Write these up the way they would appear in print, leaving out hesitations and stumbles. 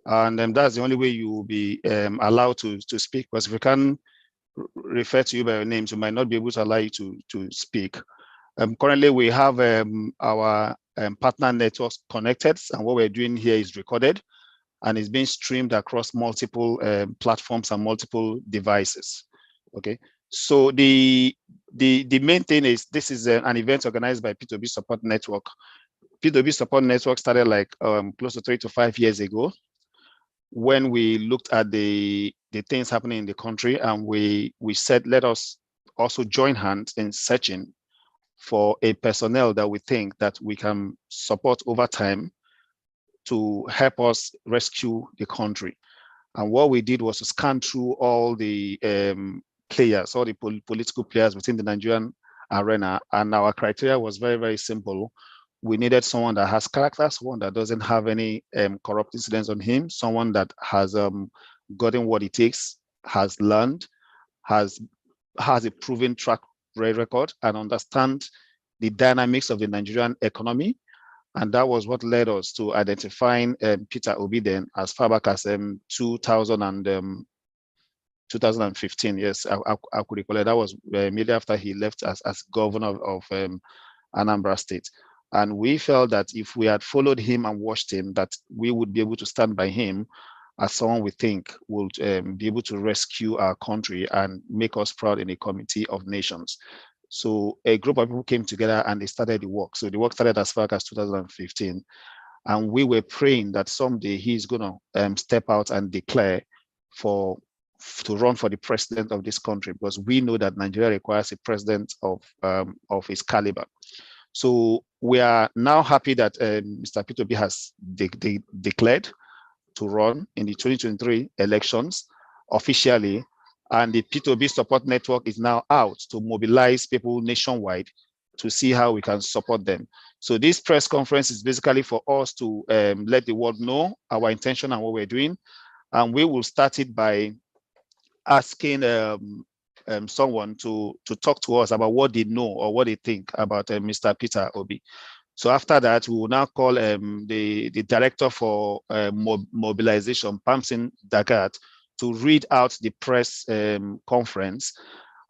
And that's the only way you will be allowed to speak, because if we can refer to you by your names, we might not be able to allow you to speak. Currently, we have our partner networks connected, and what we're doing here is recorded, and it's being streamed across multiple platforms and multiple devices. Okay, so the main thing is this is an event organized by P2B Support Network. P2B Support Network started like close to 3 to 5 years ago, when we looked at the things happening in the country, and we said, let us also join hands in searching for a personnel that we think that we can support over time to help us rescue the country. And what we did was to scan through all the players, all the political players within the Nigerian arena, and our criteria was very, very simple. We needed someone that has character, someone that doesn't have any corrupt incidents on him, someone that has gotten what it takes, has learned, has a proven track record, and understand the dynamics of the Nigerian economy. And that was what led us to identifying Peter Obi then as far back as 2015. Yes, I could recall it. That was immediately after he left as governor of Anambra State. And we felt that if we had followed him and watched him, that we would be able to stand by him as someone we think would be able to rescue our country and make us proud in a community of nations. So a group of people came together and they started the work. So the work started as far as 2015. And we were praying that someday he's going to step out and declare to run for the president of this country, because we know that Nigeria requires a president of his caliber. So we are now happy that Mr. P2B has declared to run in the 2023 elections officially, and the P2B Support Network is now out to mobilize people nationwide to see how we can support them. So this press conference is basically for us to let the world know our intention and what we're doing, and we will start it by asking someone to talk to us about what they know or what they think about Mr. Peter Obi. So after that, we will now call the director for mobilization, Pamsin Dagat, to read out the press conference.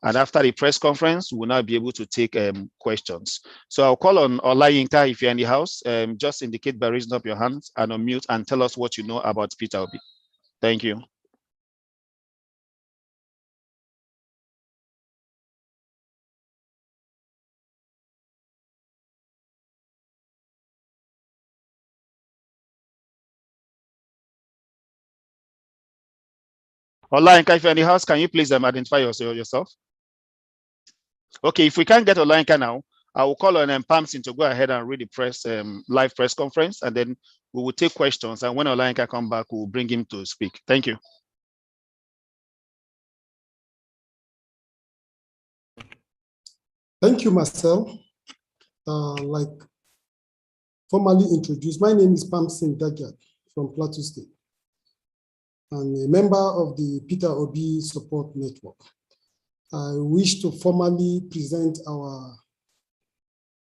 And after the press conference, we'll now be able to take questions. So I'll call on Olayinka if you're in the house. Just indicate by raising up your hands and unmute and tell us what you know about Peter Obi. Thank you. Olayinka, if you're in the house, can you please identify yourself? Okay, if we can't get Olayinka now, I will call on Pamsin to go ahead and read the press live press conference, and then we will take questions. And when Olayinka come back, we'll bring him to speak. Thank you. Thank you, Marcel. Like formally introduced, my name is Pamsin Dagat from Plateau State. I'm a member of the Peter Obi Support Network. I wish to formally present our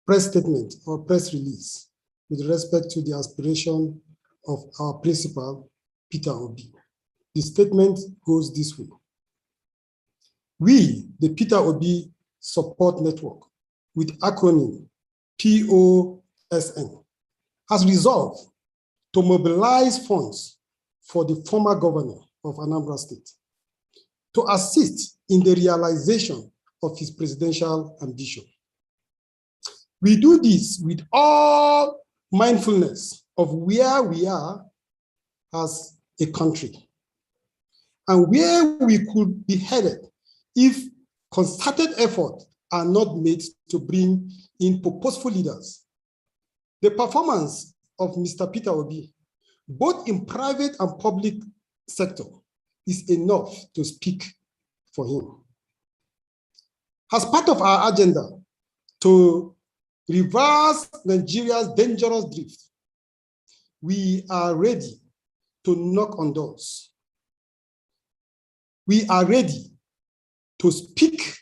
press statement or press release with respect to the aspiration of our principal, Peter Obi. The statement goes this way. We, the Peter Obi Support Network, with acronym POSN, has resolved to mobilize funds for the former governor of Anambra State to assist in the realization of his presidential ambition. We do this with all mindfulness of where we are as a country and where we could be headed if concerted efforts are not made to bring in purposeful leaders. The performance of Mr. Peter Obi, both in private and public sector, is enough to speak for him. As part of our agenda to reverse Nigeria's dangerous drift, we are ready to knock on doors. We are ready to speak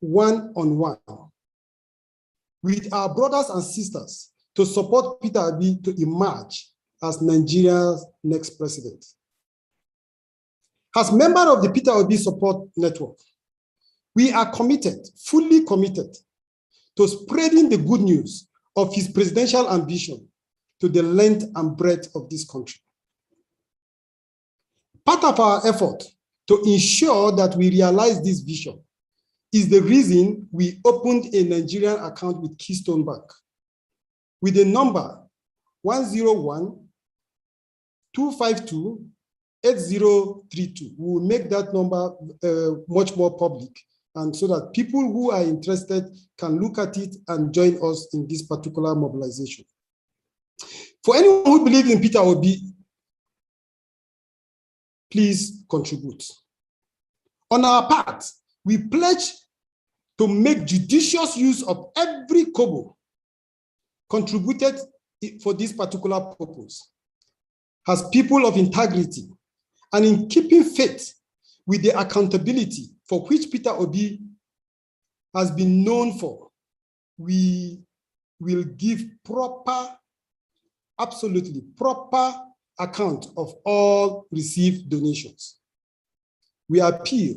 one-on-one with our brothers and sisters to support Peter Obi to emerge as Nigeria's next president. As member of the Peter Obi Support Network, we are committed, fully committed, to spreading the good news of his presidential ambition to the length and breadth of this country. Part of our effort to ensure that we realize this vision is the reason we opened a Nigerian account with Keystone Bank with the number 101-252-8032. We will make that number much more public, and so that people who are interested can look at it and join us in this particular mobilization. For anyone who believes in Peter Obi, please contribute. On our part, we pledge to make judicious use of every kobo contributed for this particular purpose as people of integrity, and in keeping faith with the accountability for which Peter Obi has been known for. We will give absolutely proper account of all received donations. We appeal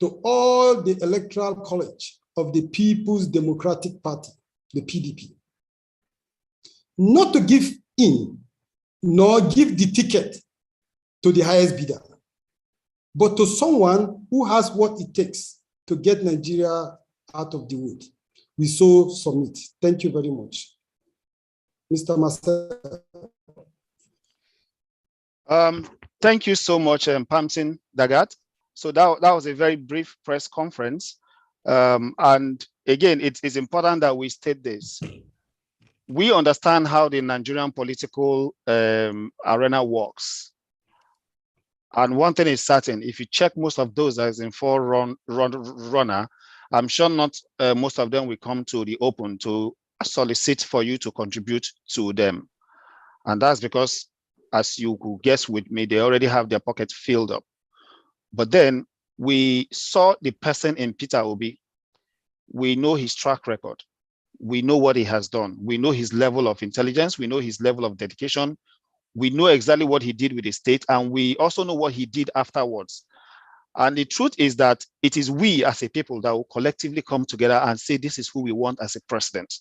to all the Electoral College of the People's Democratic Party, the PDP, not to give in nor give the ticket to the highest bidder, but to someone who has what it takes to get Nigeria out of the wood. We so submit. Thank you very much. Mr. Marcel. Thank you so much, Pamsin Dagat. So that was a very brief press conference. And again, it is important that we state this. We understand how the Nigerian political arena works. And one thing is certain, if you check most of those as in runner, I'm sure not most of them will come to the open to solicit for you to contribute to them. And that's because, as you could guess with me, they already have their pockets filled up. But then we saw the person in Peter Obi. We know his track record. We know what he has done. We know his level of intelligence. We know his level of dedication. We know exactly what he did with the state, and we also know what he did afterwards. And the truth is that it is we as a people that will collectively come together and say, this is who we want as a president.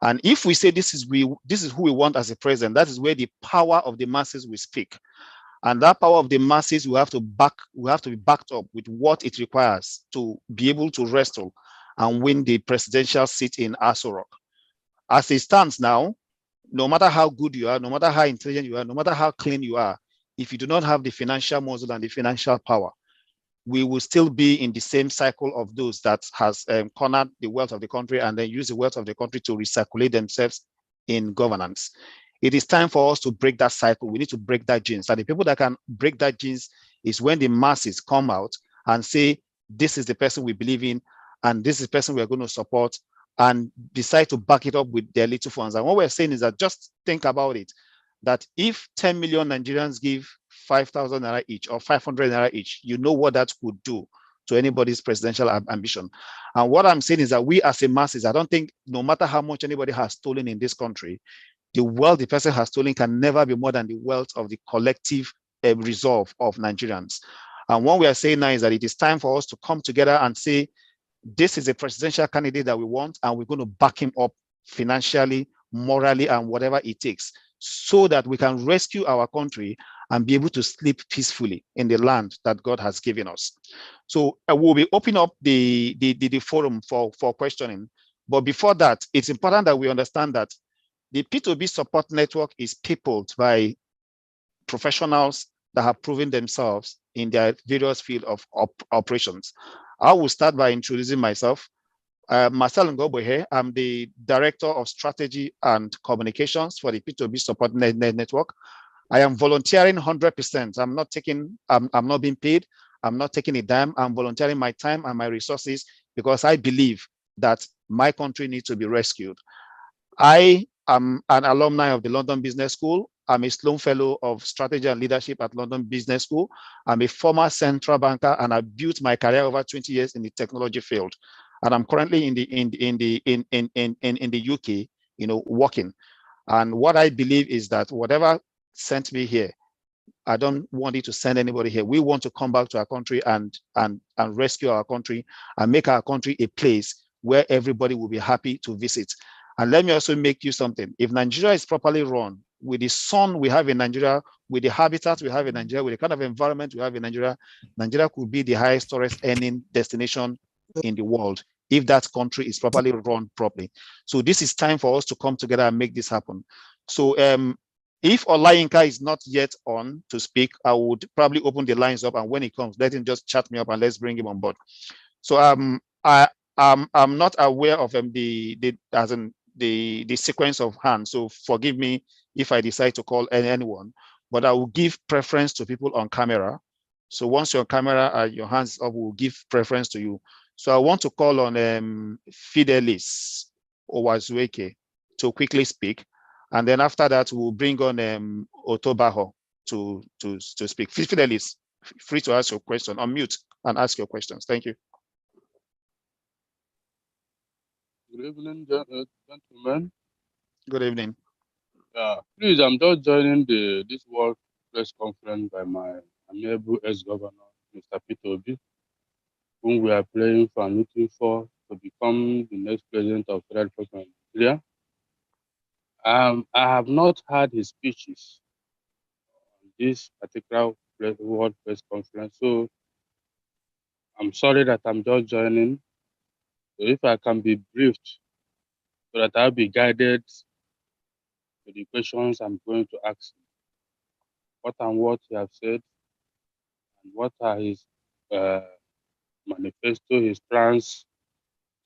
And if we say this is who we want as a president, that is where the power of the masses will speak. And that power of the masses will have to be backed up with what it requires to be able to wrestle and win the presidential seat in Aso Rock. As it stands now, no matter how good you are, no matter how intelligent you are, no matter how clean you are, if you do not have the financial muscle and the financial power, we will still be in the same cycle of those that has cornered the wealth of the country and then use the wealth of the country to recirculate themselves in governance. It is time for us to break that cycle. We need to break that genes. And the people that can break that genes is when the masses come out and say, this is the person we believe in, and this is the person we are going to support, and decide to back it up with their little funds. And what we're saying is that just think about it, that if 10 million Nigerians give 5,000 naira each or 500 naira each, you know what that could do to anybody's presidential ambition. And what I'm saying is that we as a masses, I don't think no matter how much anybody has stolen in this country, the wealth the person has stolen can never be more than the wealth of the collective resolve of Nigerians. And what we are saying now is that it is time for us to come together and say, this is a presidential candidate that we want, and we're going to back him up financially, morally, and whatever it takes, so that we can rescue our country and be able to sleep peacefully in the land that God has given us. So we'll be opening up the forum for questioning. But before that, it's important that we understand that the P2B Support Network is peopled by professionals that have proven themselves in their various field of operations. I will start by introducing myself. Marcel Ngobohe, I'm the Director of Strategy and Communications for the P2B Support Network. I am volunteering 100%. I'm not being paid. I'm not taking a dime. I'm volunteering my time and my resources because I believe that my country needs to be rescued. I am an alumni of the London Business School. I'm a Sloan Fellow of Strategy and Leadership at London Business School. I'm a former central banker, and I built my career over 20 years in the technology field. And I'm currently in the UK, working. And what I believe is that whatever sent me here. I don't want you to send anybody here. We want to come back to our country and rescue our country and make our country a place where everybody will be happy to visit. And let me also make you something. If Nigeria is properly run, with the sun we have in Nigeria, with the habitat we have in Nigeria, with the kind of environment we have in Nigeria, Nigeria could be the highest tourist earning destination in the world if that country is properly run properly. So this is time for us to come together and make this happen. So if Olayinka is not yet on to speak, I would probably open the lines up, and when he comes, let him just chat me up and let's bring him on board. So I'm not aware of the sequence of hands. So forgive me if I decide to call anyone, but I will give preference to people on camera. So once you're on camera, your hands up, will give preference to you. So I want to call on Fidelis Owazueke to quickly speak. And then after that, we'll bring on Otobaho to speak. Fidelis, free to ask your question. Unmute and ask your questions. Thank you. Good evening, gentlemen. Good evening. Please, I'm just joining this World Press Conference by my amiable ex-governor, Mr. Peter Obi, whom we are playing for and looking for to become the next president of Federal Republic of Nigeria. I have not heard his speeches on this particular World Press Conference, so I'm sorry that I'm just joining. So if I can be briefed, so that I'll be guided to the questions I'm going to ask him. What and what he has said, and what are his manifesto, his plans,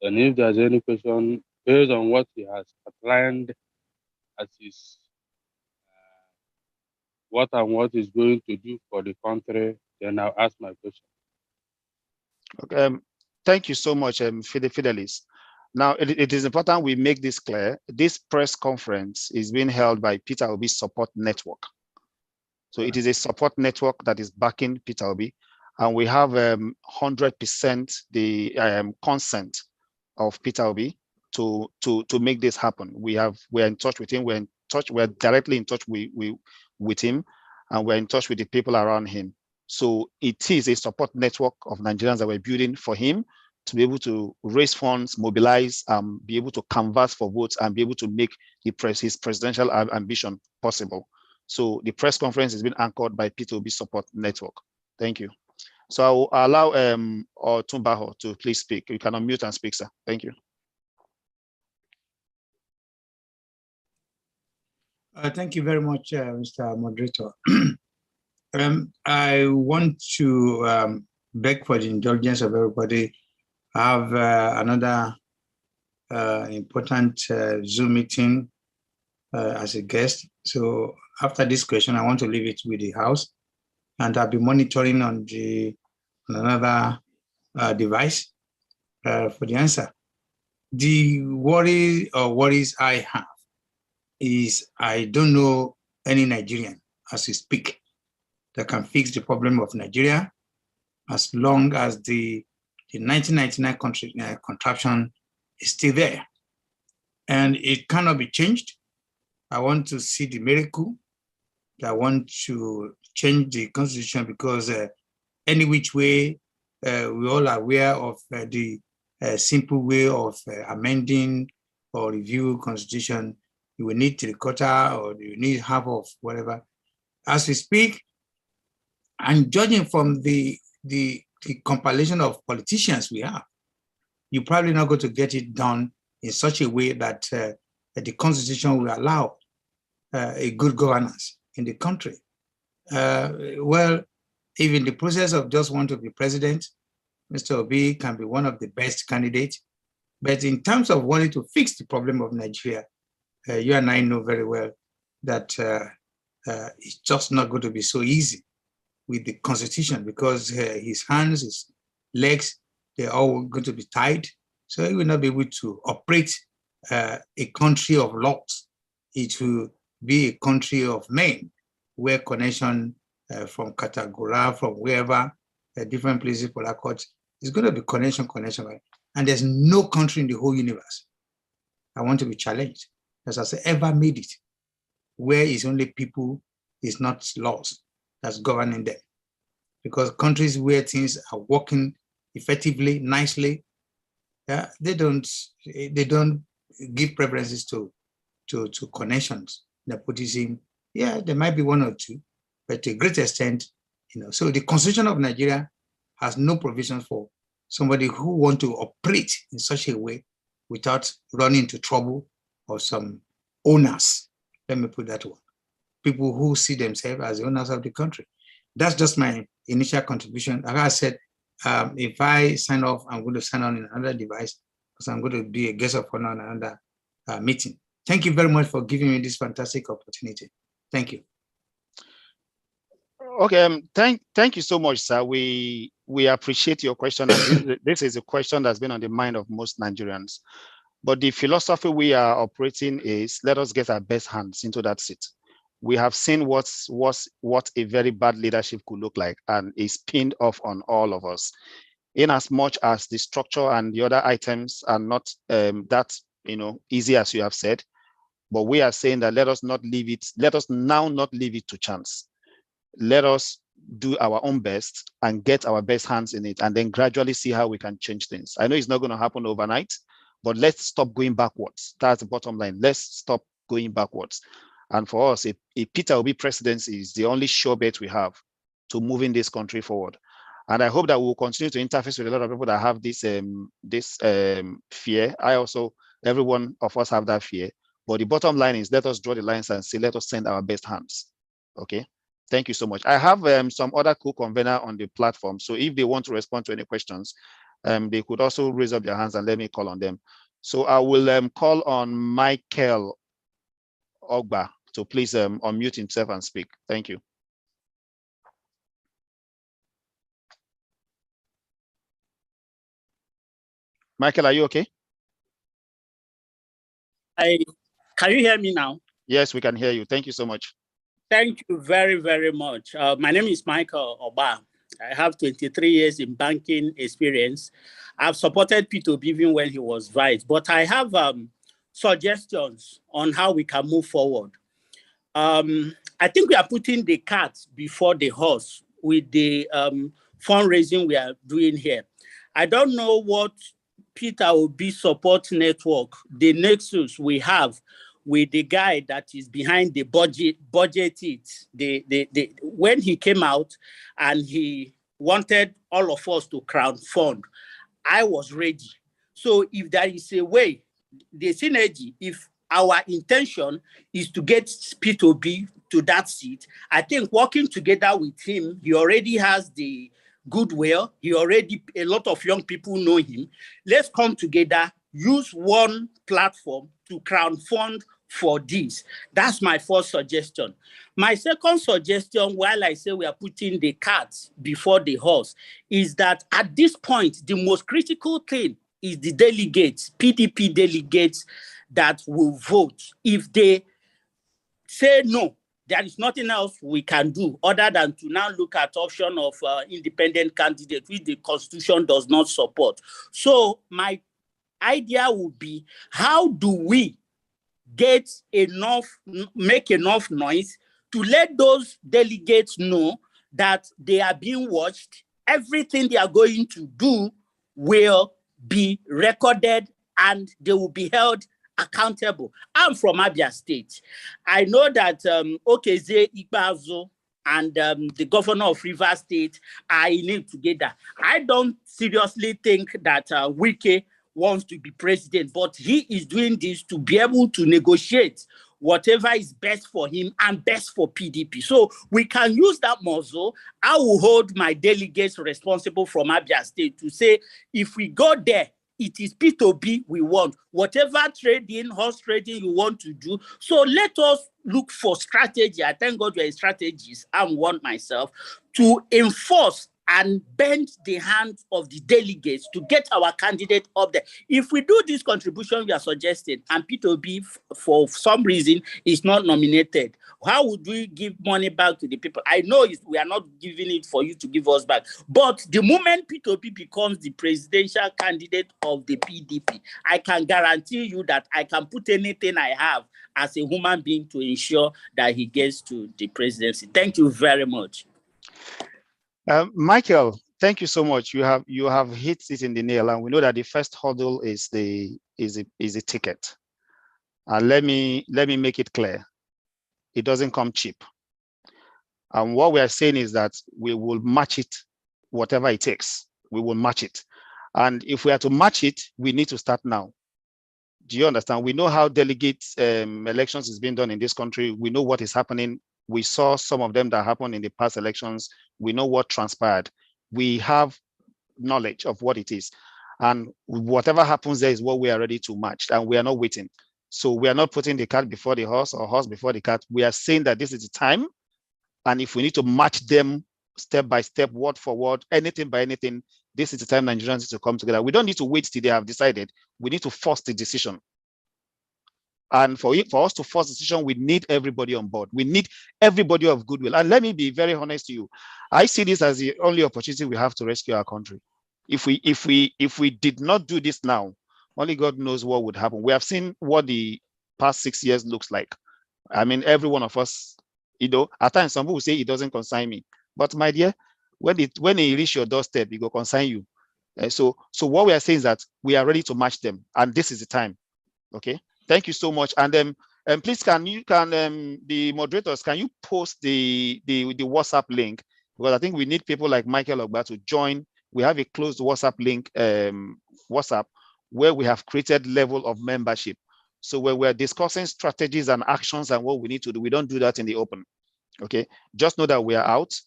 and if there's any question based on what he has outlined as his what and what he's going to do for the country, then I'll ask my question. Okay, thank you so much, Fidelis. Now, it is important we make this clear. This press conference is being held by Peter Obi Support Network. So it is a support network that is backing Peter Obi, and we have 100% the consent of Peter Obi to make this happen. We're in touch with him. We're directly in touch with him, and we're in touch with the people around him. So it is a support network of Nigerians that we're building for him to be able to raise funds, mobilize, be able to canvass for votes, and be able to make his presidential ambition possible. So the press conference has been anchored by P2B Support Network. Thank you. So I'll allow Otumbaho to please speak. You can unmute and speak, sir. Thank you. Thank you very much, Mr. Moderator. I want to beg for the indulgence of everybody. I have another important Zoom meeting as a guest. So after this question, I want to leave it with the House, and I'll be monitoring on another device for the answer. The worries I have is I don't know any Nigerian as we speak that can fix the problem of Nigeria as long as the 1999 contraption is still there. And it cannot be changed. I want to see the miracle. I want to change the constitution because any which way, we all are aware of the simple way of amending or review constitution. You will need terracotta or you need half of whatever. As we speak, and judging from the compilation of politicians we have, you're probably not going to get it done in such a way that the constitution will allow a good governance in the country. Well, if in the process of just want to be president, Mr. Obi can be one of the best candidates. But in terms of wanting to fix the problem of Nigeria, you and I know very well that it's just not going to be so easy with the constitution because his hands, his legs, they're all going to be tied. So he will not be able to operate a country of laws. It will be a country of men where connection from Katagura, from wherever, different places for that court, is going to be connection. And there's no country in the whole universe I want to be challenged that has ever made it, where it's only people, it's not laws that's governing them. Because countries where things are working effectively, nicely, they don't give preferences to connections, nepotism. Yeah, there might be one or two, but to a great extent, So the Constitution of Nigeria has no provision for somebody who want to operate in such a way without running into trouble or some owners. Let me put that one. People who see themselves as the owners of the country. That's just my initial contribution. Like I said, if I sign off, I'm going to sign on in another device because I'm going to be a guest of honor on another meeting. Thank you very much for giving me this fantastic opportunity. Thank you. Okay, thank you so much, sir. We appreciate your question. And this is a question that's been on the mind of most Nigerians. But the philosophy we are operating is let us get our best hands into that seat. We have seen what a very bad leadership could look like, and it's pinned off on all of us. In as much as the structure and the other items are not that easy as you have said, but we are saying that let us now not leave it to chance. Let us do our own best and get our best hands in it, and then gradually see how we can change things. I know it's not going to happen overnight, but let's stop going backwards. That's the bottom line. Let's stop going backwards. And for us, a Peter Obi presidency is the only sure bet we have to moving this country forward. And I hope that we'll continue to interface with a lot of people that have this fear. Every one of us have that fear. But the bottom line is let us draw the lines and say, let us send our best hands. Okay. Thank you so much. I have some other co-convener on the platform. So if they want to respond to any questions, they could also raise up their hands and let me call on them. So I will call on Michael Ogba to please unmute himself and speak. Thank you. Michael, are you okay? Can you hear me now? Yes, we can hear you. Thank you so much. Thank you very, very much. My name is Michael Ogba. I have 23 years in banking experience. I've supported P2B even when he was vice, but I have suggestions on how we can move forward. I think we are putting the cart before the horse with the fundraising we are doing here. I don't know what Peter Obi Support Network, the nexus we have with the guy that is behind the budget it. When he came out and he wanted all of us to crowdfund, I was ready. So if there is a way, the synergy, if our intention is to get P2B to that seat, I think working together with him, he already has the goodwill. A lot of young people know him. Let's come together, use one platform to crowdfund for this. That's my first suggestion. My second suggestion, while I say we are putting the cart before the horse, is that at this point, the most critical thing is the delegates, PDP delegates that will vote. If they say no, there is nothing else we can do other than to now look at option of independent candidate, which the Constitution does not support. So my idea would be, how do we make enough noise to let those delegates know that they are being watched? Everything they are going to do will be recorded and they will be held accountable. I'm from Abia State. I know that Okeze Ikpeazu and the governor of Rivers State are in it together. I don't seriously think that Wike wants to be president, but he is doing this to be able to negotiate whatever is best for him and best for PDP. So we can use that muscle. I will hold my delegates responsible from Abia State to say, if we go there, it is P2B we want. Whatever trading, horse trading you want to do. So let us look for strategy. I thank God you're a strategist. I'm one myself, to enforce and bend the hands of the delegates to get our candidate up there. If we do this contribution we are suggesting, and Peter Obi, for some reason, is not nominated, how would we give money back to the people? I know we are not giving it for you to give us back, but the moment Peter Obi becomes the presidential candidate of the PDP, I can guarantee you that I can put anything I have as a human being to ensure that he gets to the presidency. Thank you very much. Michael, thank you so much. You have hit it in the nail, and we know that the first hurdle is the ticket. And let me make it clear: it doesn't come cheap. And what we are saying is that we will match it, whatever it takes. We will match it, and if we are to match it, we need to start now. Do you understand? We know how delegate elections is being done in this country. We know what is happening. We saw some of them that happened in the past elections. We know what transpired. We have knowledge of what it is. And whatever happens there is what we are ready to match, and we are not waiting. So we are not putting the cart before the horse or horse before the cart. We are saying that this is the time. And if we need to match them step by step, word for word, anything by anything, this is the time Nigerians need to come together. We don't need to wait till they have decided. We need to force the decision. And for us to force the decision, we need everybody on board. We need everybody of goodwill. And let me be very honest to you. I see this as the only opportunity we have to rescue our country. If we did not do this now, only God knows what would happen. We have seen what the past 6 years looks like. I mean, every one of us, at times some people say it doesn't concern me. But my dear, when it reach your doorstep, it will concern you. So what we are saying is that we are ready to match them, and this is the time. Okay. Thank you so much. And please, the moderators, can you post the WhatsApp link? Because I think we need people like Michael Ogba to join. We have a closed WhatsApp link, WhatsApp, where we have created level of membership. So where we're discussing strategies and actions and what we need to do, we don't do that in the open. Okay. Just know that we are out.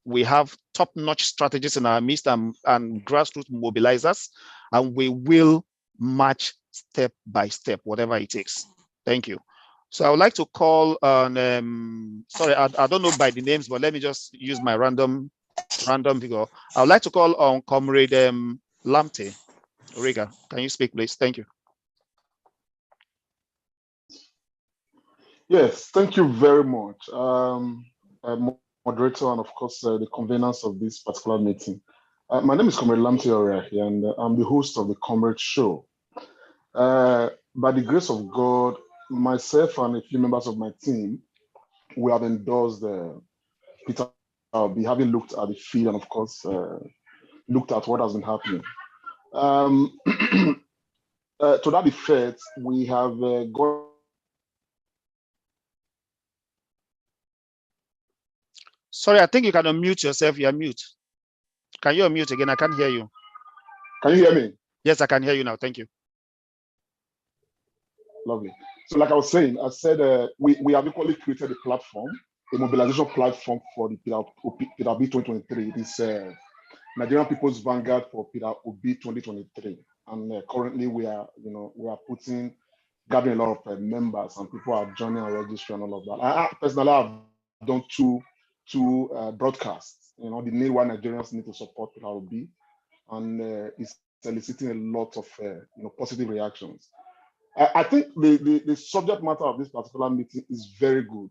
We have top-notch strategies in our midst and grassroots mobilizers, and we will match step by step, whatever it takes. Thank you. So I would like to call on, sorry, I don't know by the names, but let me just use my random figure. I would like to call on Comrade Lamte. Riga, can you speak, please? Thank you. Yes, thank you very much, moderator, and of course, the conveners of this particular meeting. My name is Comrade Lamte Orahi, and I'm the host of the Comrade Show. By the grace of God, myself and a few members of my team, we have endorsed Peter Obi, having looked at the feed and, of course, looked at what has been happening. To that effect, we have got. Sorry, I think you can unmute yourself. You're mute. Can you unmute again? I can't hear you. Can you hear me? Yes, I can hear you now. Thank you. Lovely. So like I was saying, I said we have equally created a platform, a mobilization platform for the Peter Obi 2023. This Nigerian People's Vanguard for Peter Obi 2023. And currently we are gathering a lot of members, and people are joining and registering and all of that. I personally have done two broadcasts. The need why Nigerians need to support Peter Obi, and it's eliciting a lot of positive reactions. I think the subject matter of this particular meeting is very good,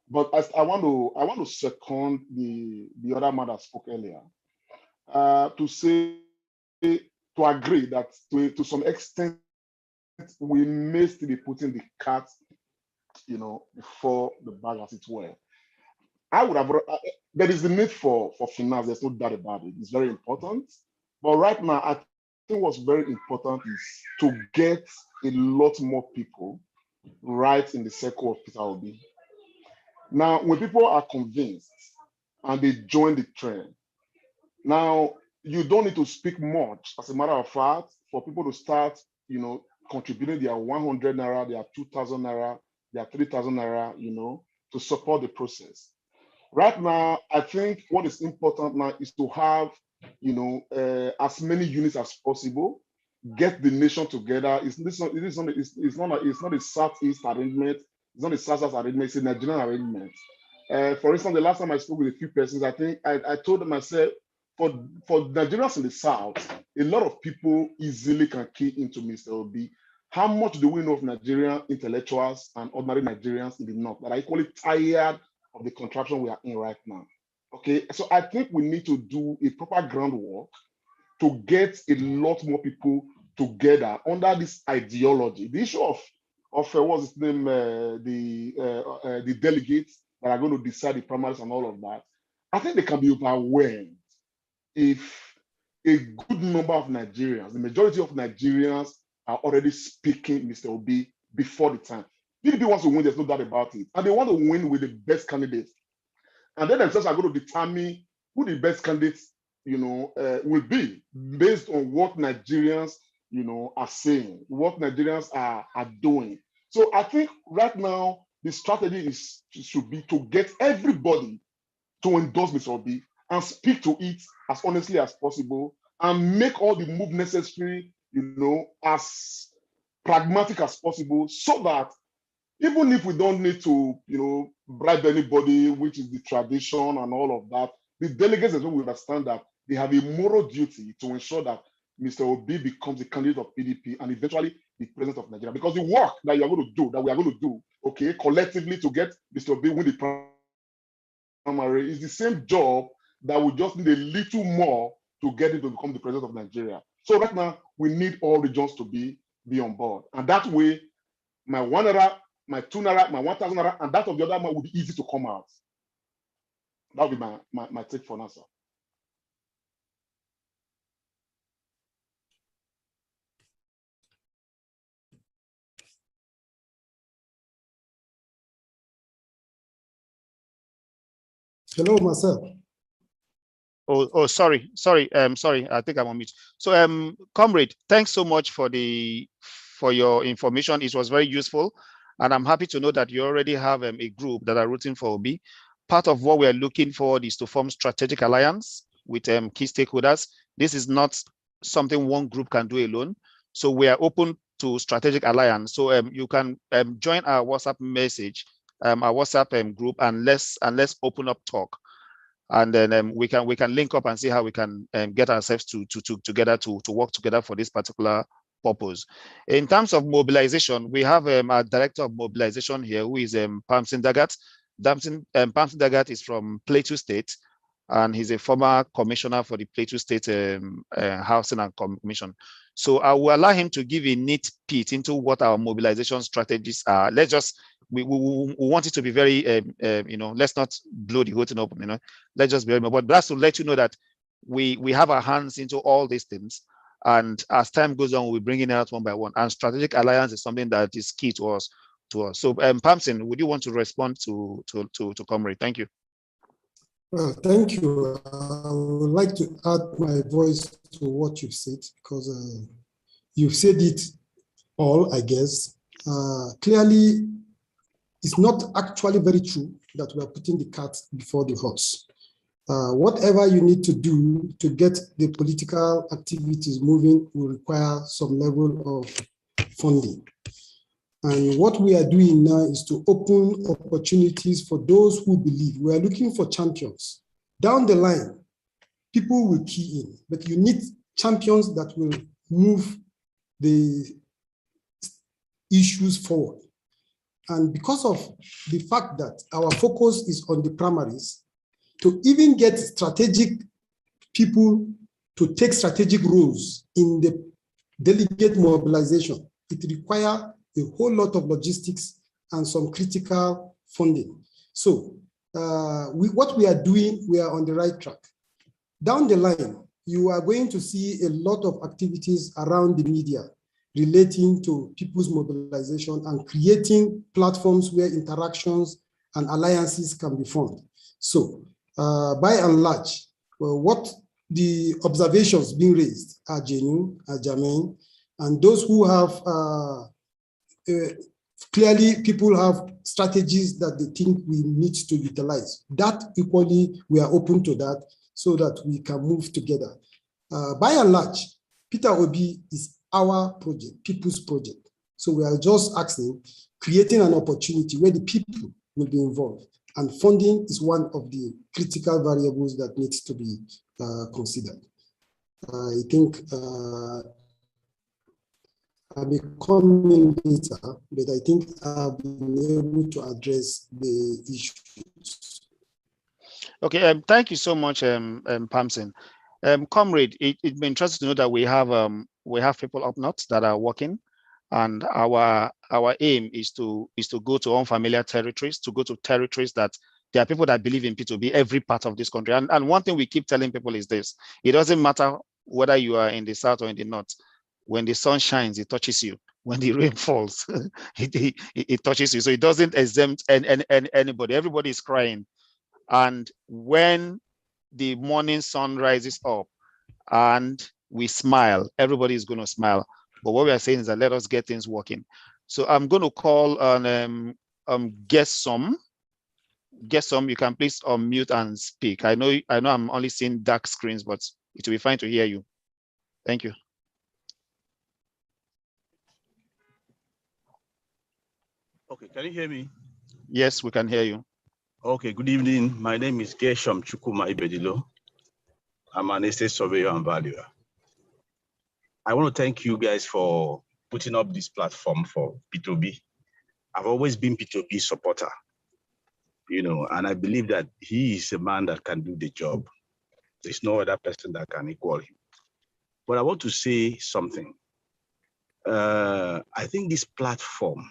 but I want to second the other man that spoke earlier to agree that to some extent we may still be putting the cat before the bag, as it were. I would have. There is the need for finance. There's no doubt about it. It's very important, but right now I think what's very important is to get a lot more people right in the circle of Peter Obi. Now, when people are convinced and they join the trend, now you don't need to speak much. As a matter of fact, for people to start, contributing their 100 naira, their 2,000 naira, their 3,000 naira, to support the process. Right now, I think what is important now is to have, as many units as possible. Get the nation together. It's not a Southeast arrangement. It's not a South arrangement. It's a Nigerian arrangement. For instance, the last time I spoke with a few persons, I think I told them, I said, for Nigerians in the South, a lot of people easily can key into Mr. Obi. How much do we know of Nigerian intellectuals and ordinary Nigerians in the North that are equally tired of the contraption we are in right now? Okay, so I think we need to do a proper groundwork to get a lot more people together under this ideology. The issue of what's his name, the delegates that are going to decide the primaries and all of that, I think they can be overwhelmed if a good number of Nigerians, the majority of Nigerians, are already speaking Mr. Obi before the time. PDP wants to win, there's no doubt about it. And they want to win with the best candidates. And then themselves are going to determine who the best candidates, will be based on what Nigerians, are saying, what Nigerians are doing. So I think right now, the strategy should be to get everybody to endorse Mr. Obi and speak to it as honestly as possible and make all the moves necessary, as pragmatic as possible, so that even if we don't need to, bribe anybody, which is the tradition and all of that, the delegates as well will understand that they have a moral duty to ensure that Mr. Obi becomes the candidate of PDP and eventually the president of Nigeria. Because the work that we are going to do, okay, collectively to get Mr. Obi win the primary is the same job that we just need a little more to get him to become the president of Nigeria. So right now, we need all regions to be on board. And that way, my 1 naira, my 2 naira, my 1,000 naira, and that of the other man will be easy to come out. That will be my take for now, sir. Hello, Marcel. Oh, sorry. I think I'm on mute. So, comrade, thanks so much for your information. It was very useful, and I'm happy to know that you already have a group that are rooting for Obi. Part of what we are looking for is to form strategic alliance with key stakeholders. This is not something one group can do alone. So we are open to strategic alliance. So you can join our WhatsApp message, our WhatsApp group, and let's open up talk. And then we can link up and see how we can get ourselves together to work together for this particular purpose. In terms of mobilization, we have our director of mobilization here, who is Pamsin Dagat. Pamsin Dagat is from Plateau State, and he's a former commissioner for the Plateau State Housing and Commission. So I will allow him to give a neat peek into what our mobilization strategies are. We want it to be very, let's not blow the whole thing up, let's just be, but that's to let you know that we have our hands into all these things. And as time goes on, we're bringing it out one by one. And strategic alliance is something that is key to us. So, Pamsin, would you want to respond to Comrade? Thank you. Well, thank you. I would like to add my voice to what you've said, because you've said it all, I guess. Clearly, it's not actually very true that we are putting the cart before the horse. Whatever you need to do to get the political activities moving will require some level of funding. And what we are doing now is to open opportunities for those who believe. We are looking for champions. Down the line, people will key in, but you need champions that will move the issues forward. And because of the fact that our focus is on the primaries, to even get strategic people to take strategic roles in the delegate mobilization, it requires a whole lot of logistics and some critical funding. So what we are doing, we are on the right track. Down the line, you are going to see a lot of activities around the media relating to people's mobilization and creating platforms where interactions and alliances can be formed. So by and large, what the observations being raised are genuine, are germane, and those who have clearly people have strategies that they think we need to utilize. That equally, we are open to that so that we can move together. By and large, Peter Obi is our project, people's project. So we are just asking, creating an opportunity where the people will be involved. And funding is one of the critical variables that needs to be considered. I think I may comment later, but I think I've been able to address the issues. Okay, thank you so much, Pamson. Comrade, it'd be interesting to know that we have people up north that are working, and our aim is to go to unfamiliar territories, to go to territories that there are people that believe in P2B every part of this country. And one thing we keep telling people is this: it doesn't matter whether you are in the south or in the north. When the sun shines, it touches you. When the rain falls, it touches you. So it doesn't exempt anybody. Everybody is crying. And when the morning sun rises up and we smile, everybody is going to smile. But what we are saying is that let us get things working. So I'm going to call on Guest Some. Guest Some, you can please unmute and speak. I know I'm only seeing dark screens, but it will be fine to hear you. Thank you. Okay, can you hear me? Yes, we can hear you. Okay, good evening. My name is Gershom Chukuma Ibedilo. I'm an estate surveyor and valuer. I want to thank you guys for putting up this platform for P2B. I've always been P2B supporter, and I believe that he is a man that can do the job. There's no other person that can equal him. But I want to say something. I think this platform,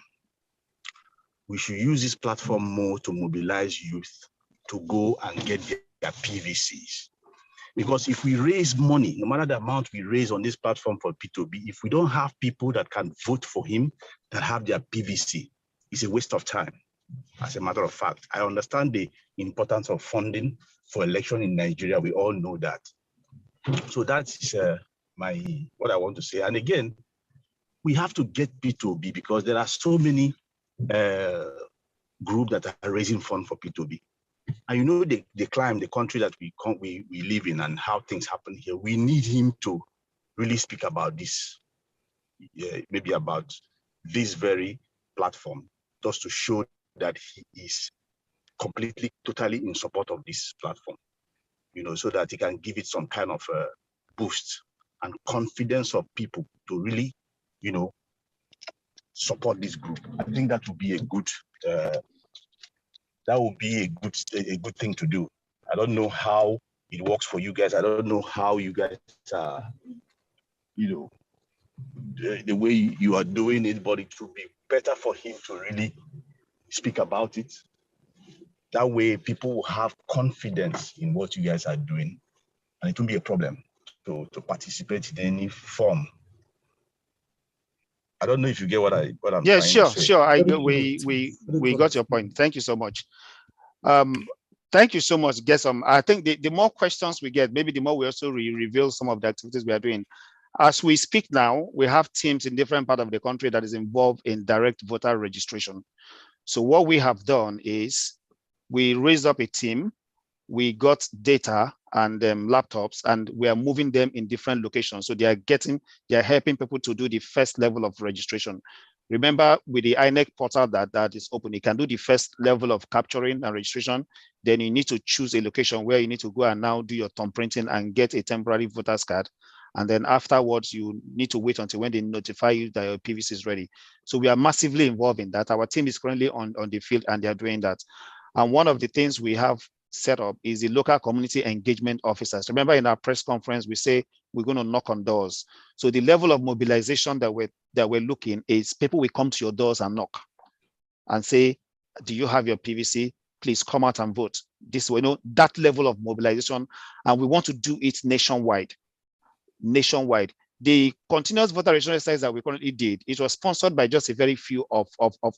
we should use this platform more to mobilize youth to go and get their PVCs. Because if we raise money, no matter the amount we raise on this platform for P2B, if we don't have people that can vote for him, that have their PVC, it's a waste of time. As a matter of fact, I understand the importance of funding for election in Nigeria. We all know that. So that's what I want to say. And again, we have to get P2B because there are so many groups that are raising funds for P2B. And the climate, the country that we live in and how things happen here, we need him to really speak about this, maybe about this very platform, just to show that he is completely, totally in support of this platform, so that he can give it some kind of boost and confidence of people to really, support this group. I think that would be a good thing to do. I don't know how it works for you guys. I don't know how you guys are, the way you are doing it, but it would be better for him to really speak about it. That way people will have confidence in what you guys are doing, and it won't be a problem to participate in any form. I don't know if you get what I'm trying to say. Sure. We got your point. Thank you so much. Thank you so much, Gershom. I think the more questions we get, maybe the more we also reveal some of the activities we are doing. As we speak now, we have teams in different parts of the country that is involved in direct voter registration. So what we have done is we raised up a team, we got data and laptops, and we are moving them in different locations. So they are helping people to do the first level of registration. Remember, with the INEC portal that is open, you can do the first level of capturing and registration. Then you need to choose a location where you need to go and now do your thumb printing and get a temporary voter's card. And then afterwards, you need to wait until when they notify you that your PVC is ready. So we are massively involved in that. Our team is currently on the field and they're doing that. And one of the things we have set up is the local community engagement officers. Remember in our press conference, we say we're going to knock on doors. So the level of mobilization that we're looking is people will come to your doors and knock and say, do you have your PVC? Please come out and vote. This way, that level of mobilization, and we want to do it nationwide. The continuous voter registration exercise that we currently did, it was sponsored by just a very few of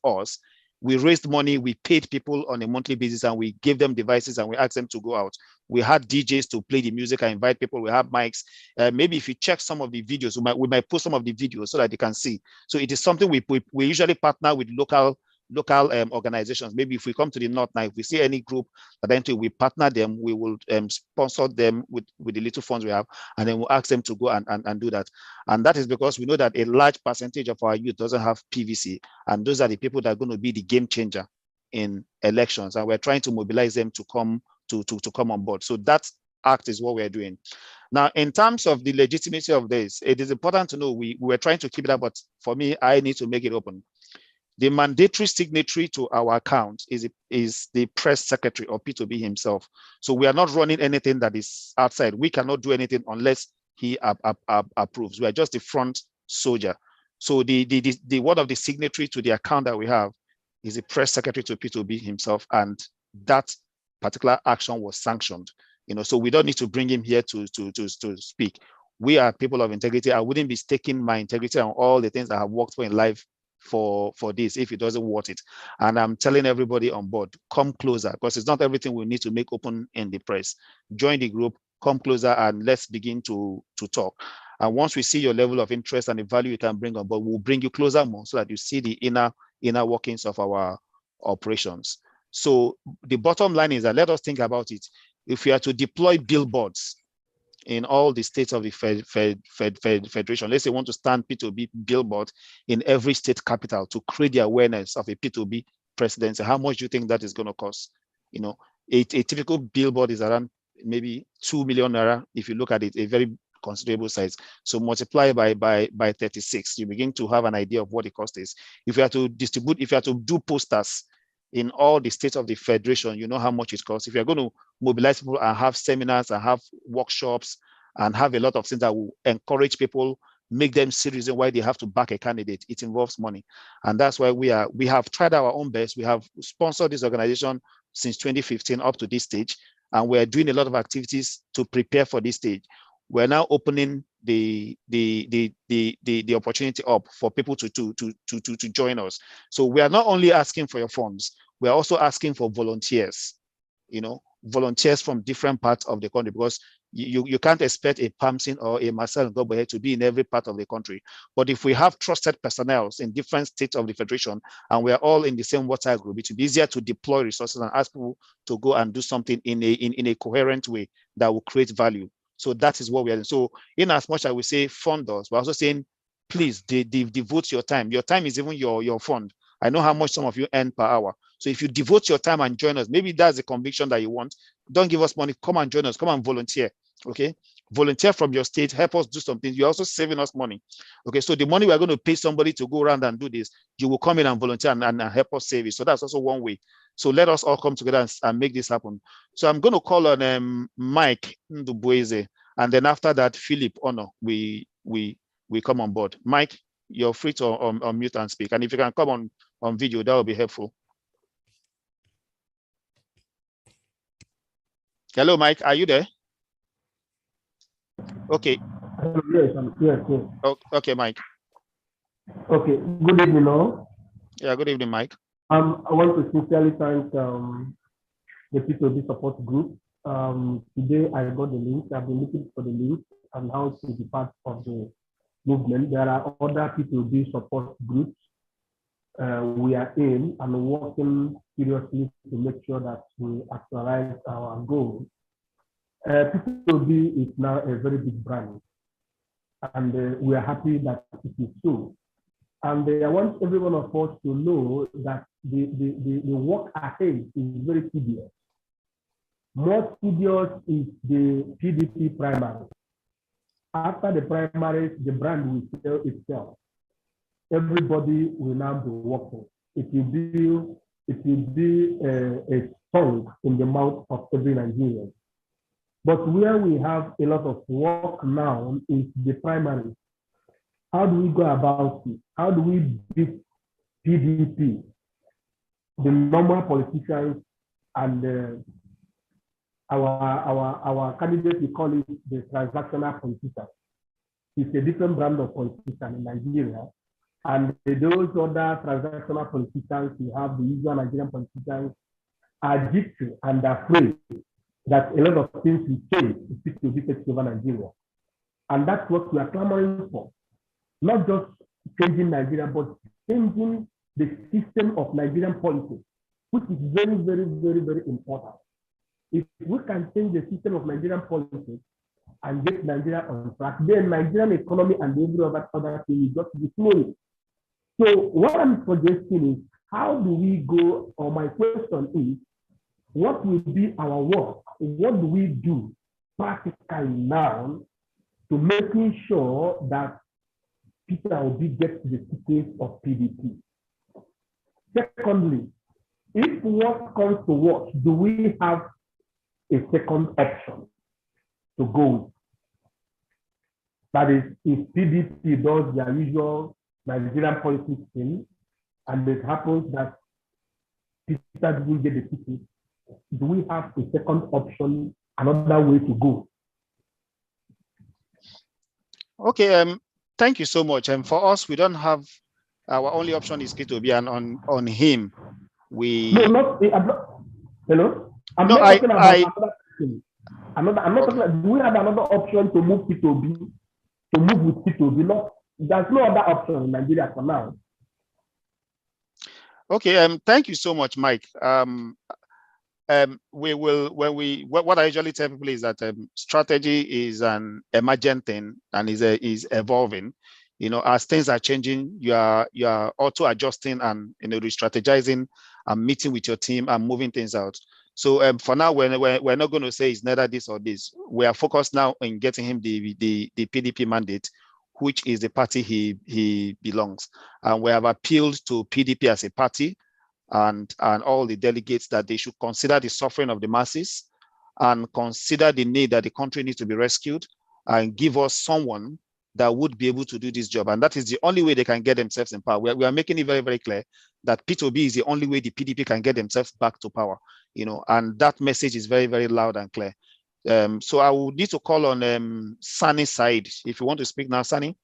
us. We raised money, we paid people on a monthly basis, and we gave them devices and we asked them to go out. We had DJs to play the music and invite people. We have mics. Maybe if you check some of the videos, we might post some of the videos so that they can see. So it is something we usually partner with local organizations. Maybe if we come to the north now, if we see any group that we partner them, we will sponsor them with the little funds we have, and then we'll ask them to go and do that. And that is because we know that a large percentage of our youth doesn't have PVC, and those are the people that are going to be the game changer in elections, and we're trying to mobilize them to come on board. So that act is what we're doing. Now, in terms of the legitimacy of this, it is important to know we were trying to keep it up, but for me, I need to make it open. The mandatory signatory to our account is the press secretary or P2B himself. So we are not running anything that is outside. We cannot do anything unless he approves. We are just the front soldier. So the one of the signatory to the account that we have is the press secretary to P2B himself, and that particular action was sanctioned. So we don't need to bring him here to speak. We are people of integrity. I wouldn't be staking my integrity on all the things I have worked for in life for this if it doesn't worth it. And I'm telling everybody on board, come closer, because it's not everything we need to make open in the press. Join the group, come closer, and let's begin to talk. And once we see your level of interest and the value you can bring on board, we'll bring you closer more so that you see the inner workings of our operations. So the bottom line is that let us think about it. If we are to deploy billboards in all the states of the federation, let's say we want to stand P2B billboard in every state capital to create the awareness of a P2B presidency, how much do you think that is going to cost? A typical billboard is around maybe 2 million naira. If you look at it, a very considerable size. So multiply by 36, you begin to have an idea of what the cost is. If you are to distribute, if you are to do posters in all the states of the federation, you know how much it costs. If you're going to mobilize people and have seminars and have workshops and have a lot of things that will encourage people, make them see reason why they have to back a candidate, it involves money. And that's why we have tried our own best. We have sponsored this organization since 2015 up to this stage, and we're doing a lot of activities to prepare for this stage. We're now opening the opportunity up for people to join us. So we are not only asking for your funds, we are also asking for volunteers, volunteers from different parts of the country, because you can't expect a Pamsin or a Marcel Ngobohe to be in every part of the country. But if we have trusted personnel in different states of the federation and we are all in the same water group, it will be easier to deploy resources and ask people to go and do something in a coherent way that will create value. So that is what we are doing. So in as much as we say fund us, we're also saying, please devote your time. Your time is even your fund. I know how much some of you earn per hour. So if you devote your time and join us, maybe that's the conviction that you want. Don't give us money. Come and join us. Come and volunteer. Okay. Volunteer from your state. Help us do something. You're also saving us money. Okay. So the money we're going to pay somebody to go around and do this, you will come in and volunteer and help us save it. So that's also one way. So let us all come together and make this happen. So I'm going to call on Mike Ndubueze, and then after that, Philip Ono, we come on board. Mike, you're free to unmute and speak. And if you can come on video, that will be helpful. Hello, Mike, are you there? Okay. Yes, I'm here. Okay, Mike. Okay, good evening, all. Yeah, good evening, Mike. I want to sincerely thank the P2B support group. Today I got the link. I've been looking for the link and how to be part of the movement. There are other P2B support groups. We are in and working seriously to make sure that we actualize our goals. P2B is now a very big brand, and we are happy that it is so. And I want every one of us to know that the work ahead is very tedious. More tedious is the PDP primary. After the primaries, the brand will sell itself. Everybody will now be working. It will be a song in the mouth of every Nigerian. But where we have a lot of work now is the primary. How do we go about it? How do we beat PDP, the normal politicians, and our candidate, we call it the transactional politician. It's a different brand of politician in Nigeria. And those other transactional politicians, we have the usual Nigerian politicians, are jittery and afraid that a lot of things will change if it will be taken over Nigeria. And that's what we are clamoring for. Not just changing Nigeria, but changing the system of Nigerian politics, which is very, very, very, very important. If we can change the system of Nigerian politics and get Nigeria on track, then Nigerian economy and every other thing will just be flowing. So what I'm suggesting is, how do we go, or my question is, what will be our work? What do we do practically now to making sure that Peter Obi gets the ticket of PDP? Secondly, if what comes to what, do we have a second option to go with? That is, if PDP does their usual Nigerian politics thing, and it happens that Peter will get the ticket, do we have a second option, another way to go? Okay, thank you so much. And for us, we don't have, our only option is Peter Obi, and on him, we... No, hello? I'm no, not talking about another thing. I'm not talking about, do we have another option to move Peter Obi, to move with Peter Obi? There's no other option in Nigeria for now. Okay, thank you so much, Mike. We will, what I usually tell people is that strategy is an emergent thing and is evolving. You know, as things are changing, you are auto adjusting and, you know, re-strategizing and meeting with your team and moving things out. So for now, we're not going to say it's neither this or this. We are focused now on getting him the PDP mandate, which is the party he belongs. And we have appealed to PDP as a party and all the delegates that they should consider the suffering of the masses and consider the need that the country needs to be rescued and give us someone that would be able to do this job. And that is the only way they can get themselves in power. We are making it very, very clear that Peter Obi is the only way the PDP can get themselves back to power, you know, and that message is very, very loud and clear. So I will need to call on Sani Said. If you want to speak now, Sani,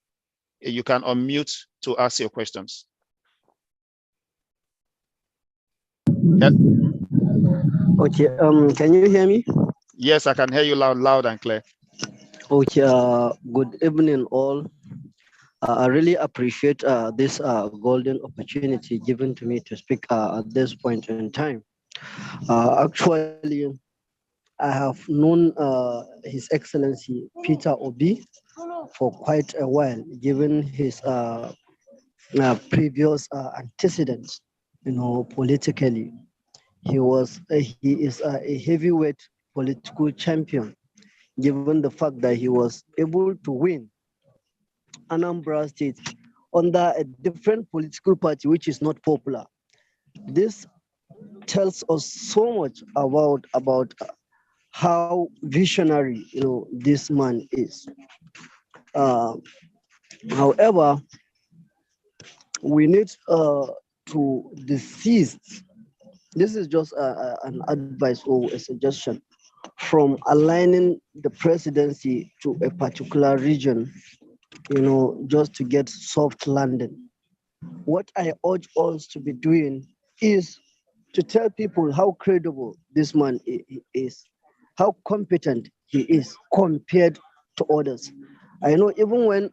you can unmute to ask your questions. Yep. Okay, can you hear me? Yes, I can hear you loud and clear. Okay, good evening all. I really appreciate this golden opportunity given to me to speak at this point in time. Actually, I have known His Excellency Peter Obi for quite a while, given his previous antecedents, you know, politically. He is a heavyweight political champion, given the fact that he was able to win Anambra State under a different political party, which is not popular. This tells us so much about how visionary, you know, this man is. However, we need to desist. This is just an advice or a suggestion from aligning the presidency to a particular region, you know, just to get soft landing. What I urge us to be doing is to tell people how credible this man is, how competent he is compared to others. I know even when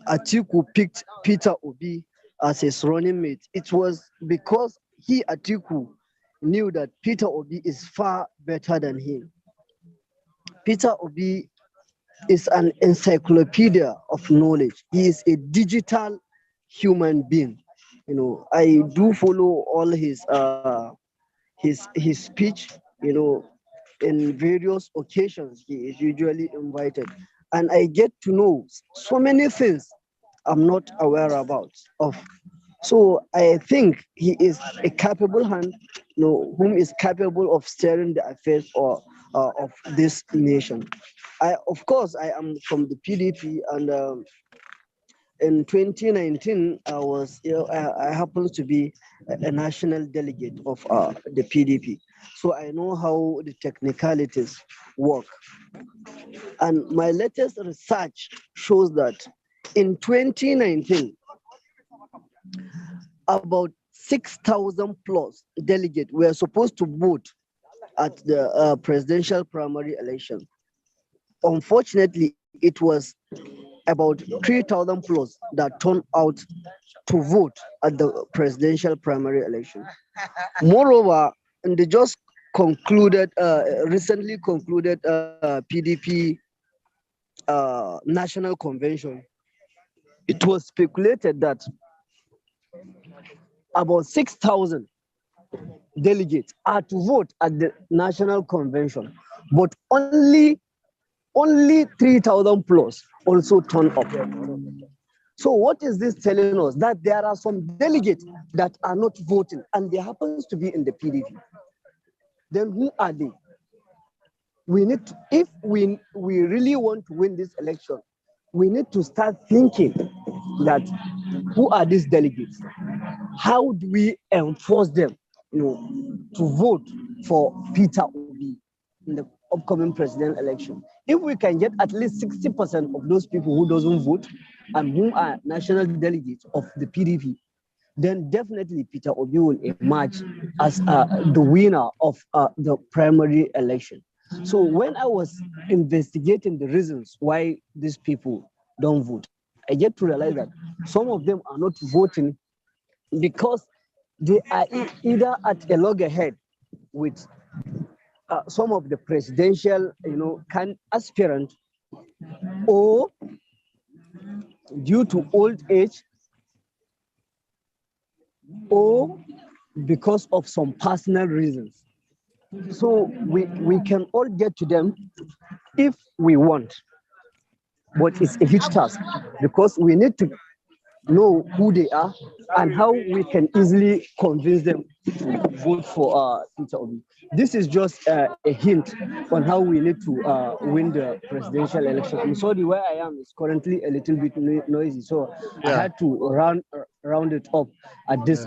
Atiku picked Peter Obi as his running mate, it was because Atiku, knew that Peter Obi is far better than him. Peter Obi is an encyclopedia of knowledge. He is a digital human being. You know, I do follow all his speech. You know, in various occasions he is usually invited, and I get to know so many things I'm not aware about of. So I think he is a capable hand, you know, whom is capable of steering the affairs of this nation. Of course, I am from the PDP, and in 2019, I happened to be a national delegate of the PDP. So I know how the technicalities work. And my latest research shows that in 2019, about 6,000 plus delegates were supposed to vote at the presidential primary election. Unfortunately, it was about 3,000 plus that turned out to vote at the presidential primary election. Moreover, in the just recently concluded PDP national convention, it was speculated that about 6,000 delegates are to vote at the national convention, but only 3,000 plus also turn up. So what is this telling us? That there are some delegates that are not voting, and they happens to be in the PDP. Then who are they? We need to, if we really want to win this election, we need to start thinking that who are these delegates? How do we enforce them, to vote for Peter Obi in the upcoming presidential election? If we can get at least 60% of those people who doesn't vote and who are national delegates of the PDP, then definitely Peter Obi will emerge as the winner of the primary election. So when I was investigating the reasons why these people don't vote, I get to realize that some of them are not voting because they are either at a loggerhead with some of the presidential, aspirant, or due to old age, or because of some personal reasons. So we can all get to them if we want, but it's a huge task because we need to know who they are and how we can easily convince them to vote for Peter Obi. This is just a hint on how we need to win the presidential election. I'm sorry, where I am is currently a little bit noisy, so I had to round it up at this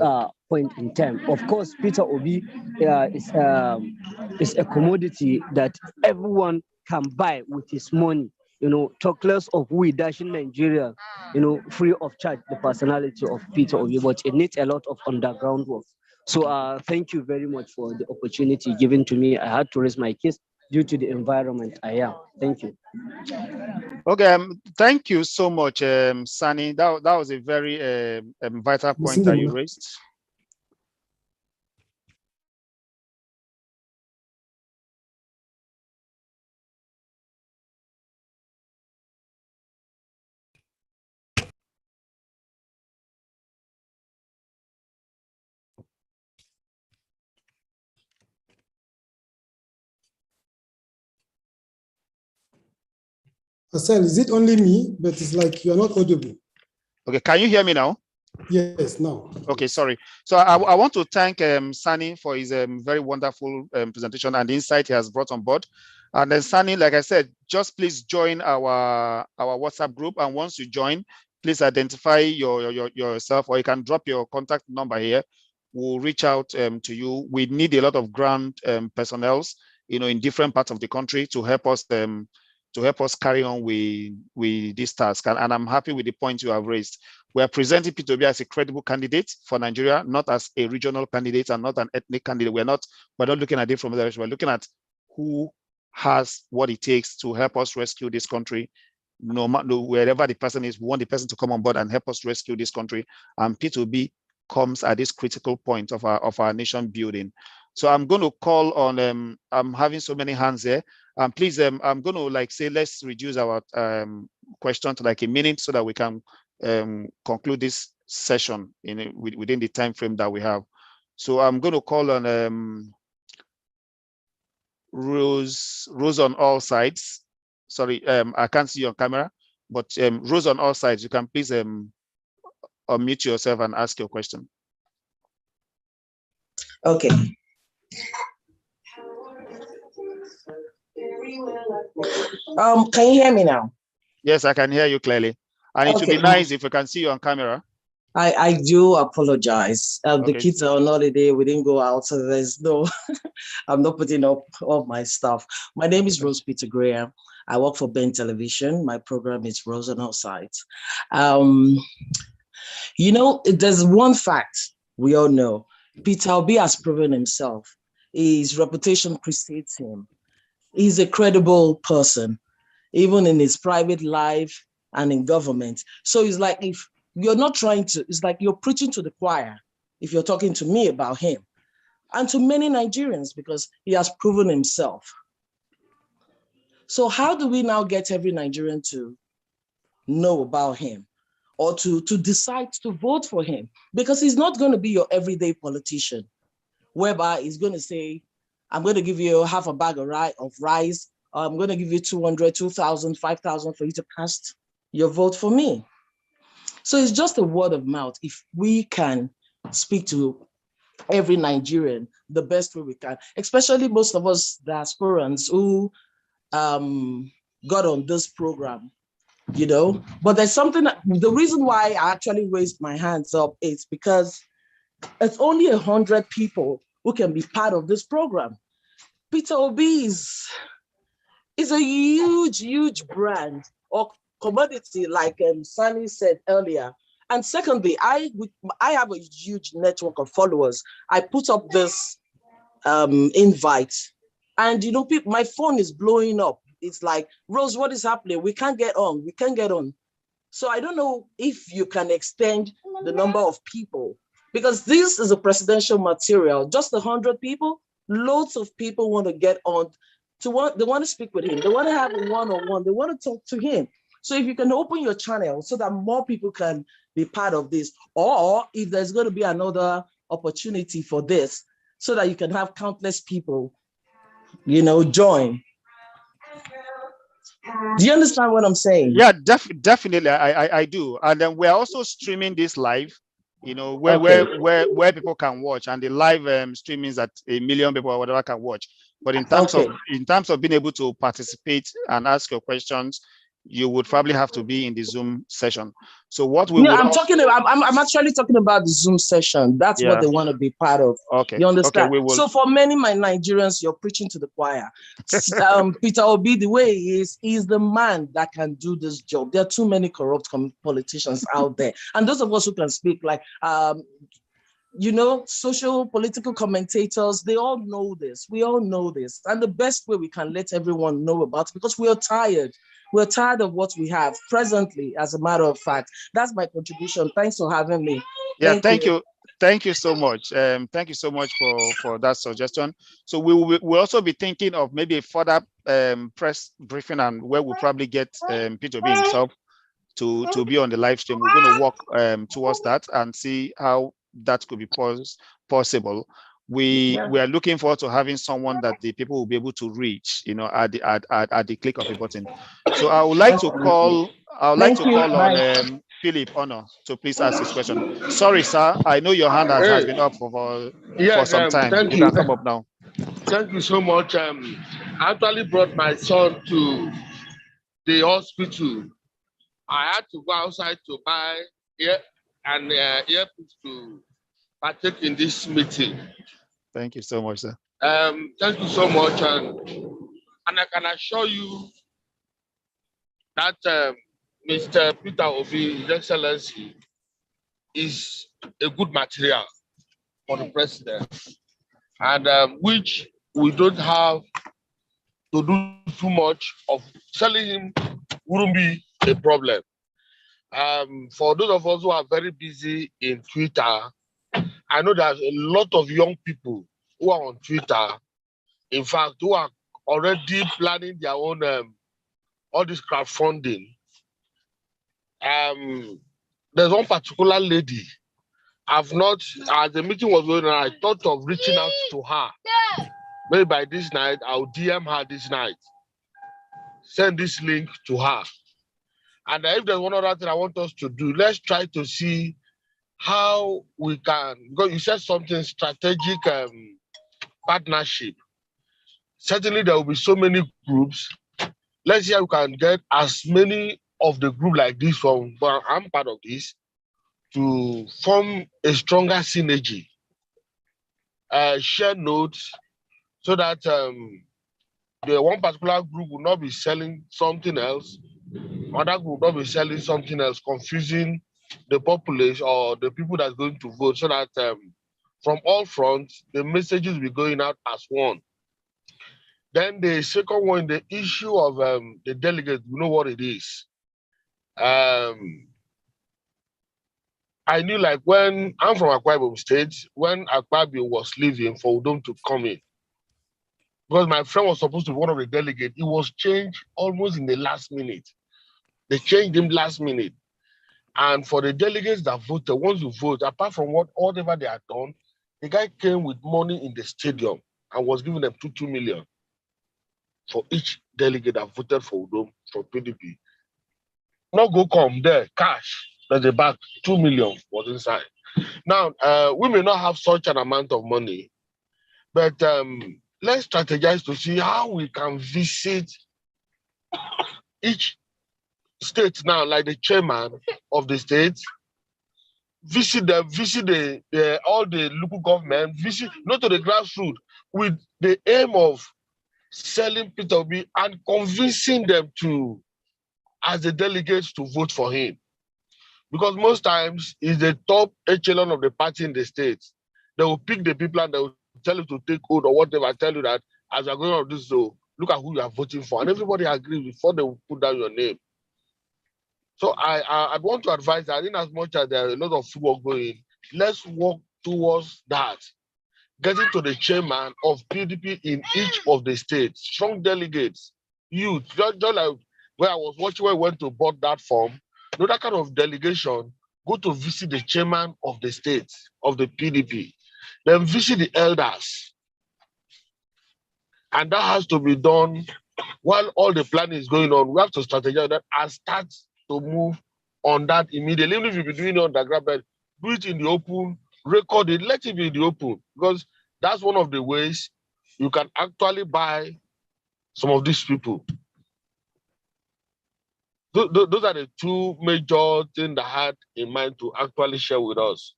point in time. Of course, Peter Obi is a commodity that everyone can buy with his money. Talk less of we dashing Nigeria, free of charge the personality of Peter Obi, but it needs a lot of underground work. So thank you very much for the opportunity given to me. I had to raise my case due to the environment I am. Thank you. Okay, thank you so much, Sani. That was a very vital point that you raised. Asel, is it only me? But it's like you're not audible. Okay, can you hear me now? Yes, now. Okay, sorry. So I want to thank Sani for his very wonderful presentation and the insight he has brought on board. And then Sani, like I said, just please join our WhatsApp group. And once you join, please identify yourself, or you can drop your contact number here. We'll reach out to you. We need a lot of ground personnel, in different parts of the country to help us carry on with this task. And I'm happy with the point you have raised. We are presenting P2B as a credible candidate for Nigeria, not as a regional candidate and not an ethnic candidate. We're not looking at it from the direction. We're looking at who has what it takes to help us rescue this country. No matter wherever the person is, we want the person to come on board and help us rescue this country. And P2B comes at this critical point of our nation building. So I'm going to call on, I'm having so many hands there. Please, I'm going to say, let's reduce our question to like a minute so that we can conclude this session within the time frame that we have. So I'm going to call on Rose on all sides. Sorry, I can't see you on camera, but Rose on all sides, you can please unmute yourself and ask your question. Okay. Can you hear me now? Yes, I can hear you clearly. And it would be nice if we can see you on camera. I do apologize. Okay. The kids are on holiday. We didn't go out, so there's no, I'm not putting up all my stuff. My name is Rose Peter Graham. I work for Ben Television. My program is Rose on All Sides. There's one fact we all know. Peter Obi has proven himself. His reputation precedes him. He's a credible person, even in his private life and in government. So it's like, if you're not trying to, it's like you're preaching to the choir if you're talking to me about him and to many Nigerians, because he has proven himself. So how do we now get every Nigerian to know about him? or to decide to vote for him, because he's not going to be your everyday politician, whereby he's going to say, I'm going to give you half a bag of rice, or I'm going to give you 200, 2,000, 5,000 for you to cast your vote for me. So it's just a word of mouth. If we can speak to every Nigerian the best way we can, especially most of us diasporans who got on this program, you know. But there's something, the reason why I actually raised my hands up is because it's only 100 people who can be part of this program. Peter Obi is a huge brand or commodity, like Sani said earlier. And secondly, I have a huge network of followers. I put up this invite, and you know, my phone is blowing up. It's like, Rose, what is happening? We can't get on. We can't get on. So I don't know if you can extend the number of people, because this is a presidential material. Just 100 people, loads of people want to get on. They want to speak with him. They want to have a one-on-one. They want to talk to him. So if you can open your channel so that more people can be part of this, or if there's going to be another opportunity for this, so that you can have countless people, you know, join. Do you understand what I'm saying? Yeah, definitely, I do. And then we're also streaming this live, you know, where people can watch, and the live streaming is that 1 million people or whatever can watch. But in terms of being able to participate and ask your questions, you would probably have to be in the Zoom session. So what we I'm actually talking about the Zoom session. That's what they want to be part of. Okay. You understand? Okay, so for many my Nigerians, you're preaching to the choir. Peter Obi, the way he is the man that can do this job. There are too many corrupt politicians out there. And those of us who can speak, like you know, social political commentators, they all know this. We all know this. And the best way we can let everyone know about it, because we are tired. We're tired of what we have presently, as a matter of fact. That's my contribution. Thanks for having me. Yeah, thank you. Thank you so much. Thank you so much for that suggestion. So we'll also be thinking of maybe a further press briefing, and where we'll probably get P2B himself to be on the live stream. We're going to work towards that and see how that could be possible. We are looking forward to having someone that the people will be able to reach, you know, at the click of a button. So I would like to call on Philip Honor to please ask his question. Sorry, sir, I know your hand has been up for some time. You can come up now. Thank you so much. I actually brought my son to the hospital. I had to go outside to buy earpiece to partake in this meeting. Thank you so much, sir. Thank you so much, and I can assure you that Mr. Peter Obi, His Excellency, is a good material for the president, and which we don't have to do too much of. Selling him wouldn't be a problem. For those of us who are very busy in Twitter, I know there's a lot of young people who are on Twitter, in fact, who are already planning their own all this crowdfunding. There's one particular lady. As the meeting was going on, I thought of reaching out to her. Maybe by this night, I'll DM her this night. Send this link to her. And if there's one other thing I want us to do, let's try to see how we can, because you said something strategic partnership. Certainly there will be so many groups. Let's see how we can get as many of the group like this one, but I'm part of this, to form a stronger synergy. Share notes so that the one particular group will not be selling something else, other group will not be selling something else, confusing the populace or the people that's going to vote, so that from all fronts, the messages will be going out as one. Then the second one, the issue of the delegates, you know what it is. I knew, like, when I'm from Akwa Ibom State, when Akpabio was leaving for Udom to come in, because my friend was supposed to be one of the delegates, it was changed almost in the last minute. They changed him last minute. And for the delegates that voted, once you vote, apart from whatever they had done, the guy came with money in the stadium and was giving them 2 million for each delegate that voted for Udom from PDP. Not go come there, cash. There's a bag, 2 million was inside. Now, we may not have such an amount of money, but let's strategize to see how we can visit each state now, like the chairman of the state, visit all the local government, visit not to the grassroots with the aim of selling Peter Obi and convincing them to, as the delegates, to vote for him. Because most times he's the top echelon of the party in the state. They will pick the people and they will tell you to take oath or whatever, tell you that as you're going on this, so look at who you are voting for. And everybody agrees before they will put down your name. So I want to advise that in as much as there are a lot of work going, let's work towards that. Getting to the chairman of PDP in each of the states, strong delegates, youth, just like where I was watching where I went to board that form, that kind of delegation, go to visit the chairman of the state, of the PDP, then visit the elders. And that has to be done while all the planning is going on. We have to strategize that and start to move on that immediately. Even if you've been doing it on the ground, do it in the open, record it, let it be in the open, because that's one of the ways you can actually buy some of these people. Those are the two major things that I had in mind to actually share with us.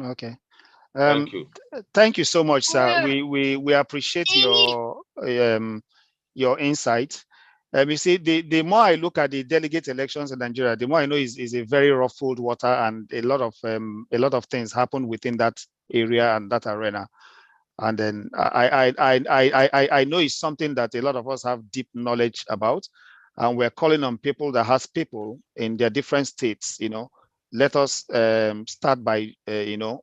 Okay. Thank you. Thank you so much, sir. We appreciate your insight. You see, the more I look at the delegate elections in Nigeria, the more I know is a very ruffled water, and a lot of things happen within that area and that arena. And then I know it's something that a lot of us have deep knowledge about, and we're calling on people that has people in their different states. Let us start by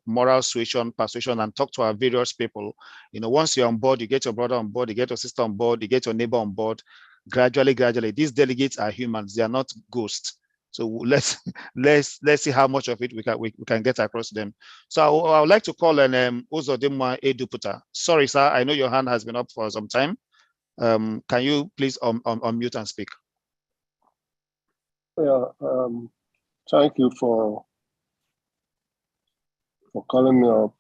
moral persuasion, and talk to our various people. Once you're on board, you get your brother on board, you get your sister on board, you get your neighbor on board. Gradually, these delegates are humans; they are not ghosts. So let's see how much of it we can get across them. So I would like to call on Uzodimma Eduputa. Sorry, sir, I know your hand has been up for some time. Can you please unmute and speak? Yeah. Thank you for calling me up.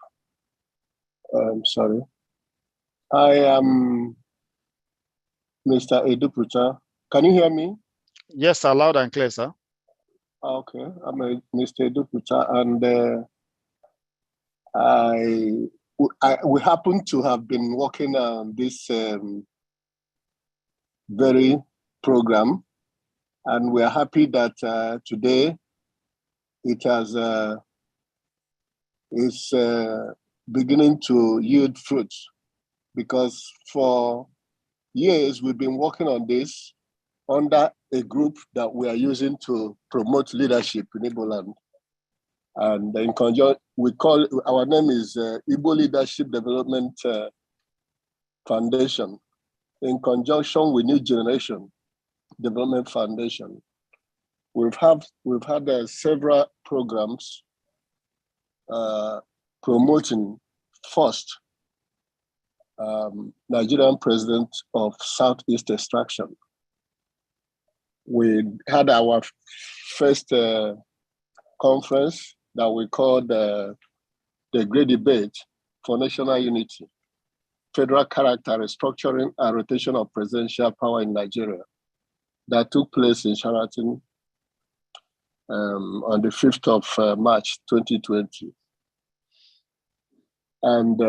Sorry. I am Mr. Eduputa. Can you hear me? Yes, sir, loud and clear, sir. Okay, I'm Mr. Eduputa, and we happen to have been working on this very program, and we are happy that today it has is beginning to yield fruits, because for years we've been working on this under a group that we are using to promote leadership in Igbo land. And in conjunction, our name is Igbo Leadership Development Foundation, in conjunction with New Generation Development Foundation. We've had several programs promoting first Nigerian president of Southeast extraction. We had our first conference that we called the Great Debate for National Unity, Federal Character, Restructuring and Rotation of Presidential Power in Nigeria, that took place in Sheraton on the 5th of March 2020. And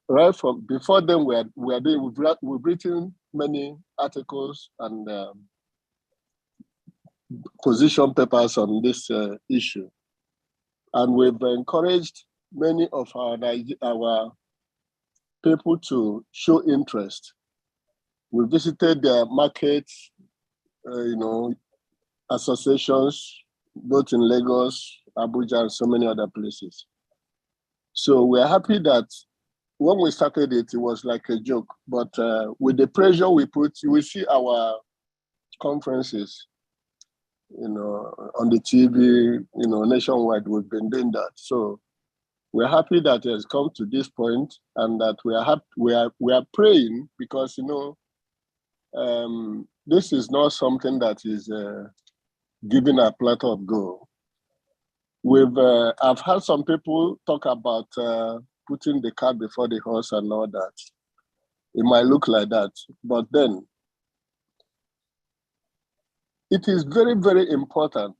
right from before then, we've written many articles and position papers on this issue. And we've encouraged many of our people to show interest. We visited their markets, associations, both in Lagos, Abuja, and so many other places. So we're happy that when we started it, it was like a joke, but with the pressure we put, you will see our conferences. on the TV, nationwide. We've been doing that. So we're happy that it has come to this point, and that we are praying, because this is not something that is given a platter of gold. I've heard some people talk about putting the cart before the horse and all that. It might look like that, but then it is very, very important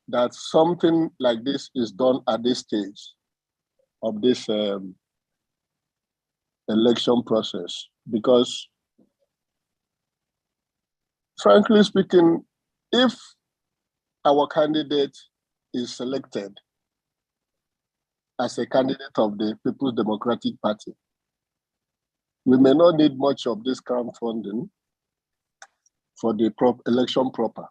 that something like this is done at this stage of this election process, because frankly speaking, if our candidate is selected as a candidate of the People's Democratic Party, we may not need much of this crowdfunding for the election proper.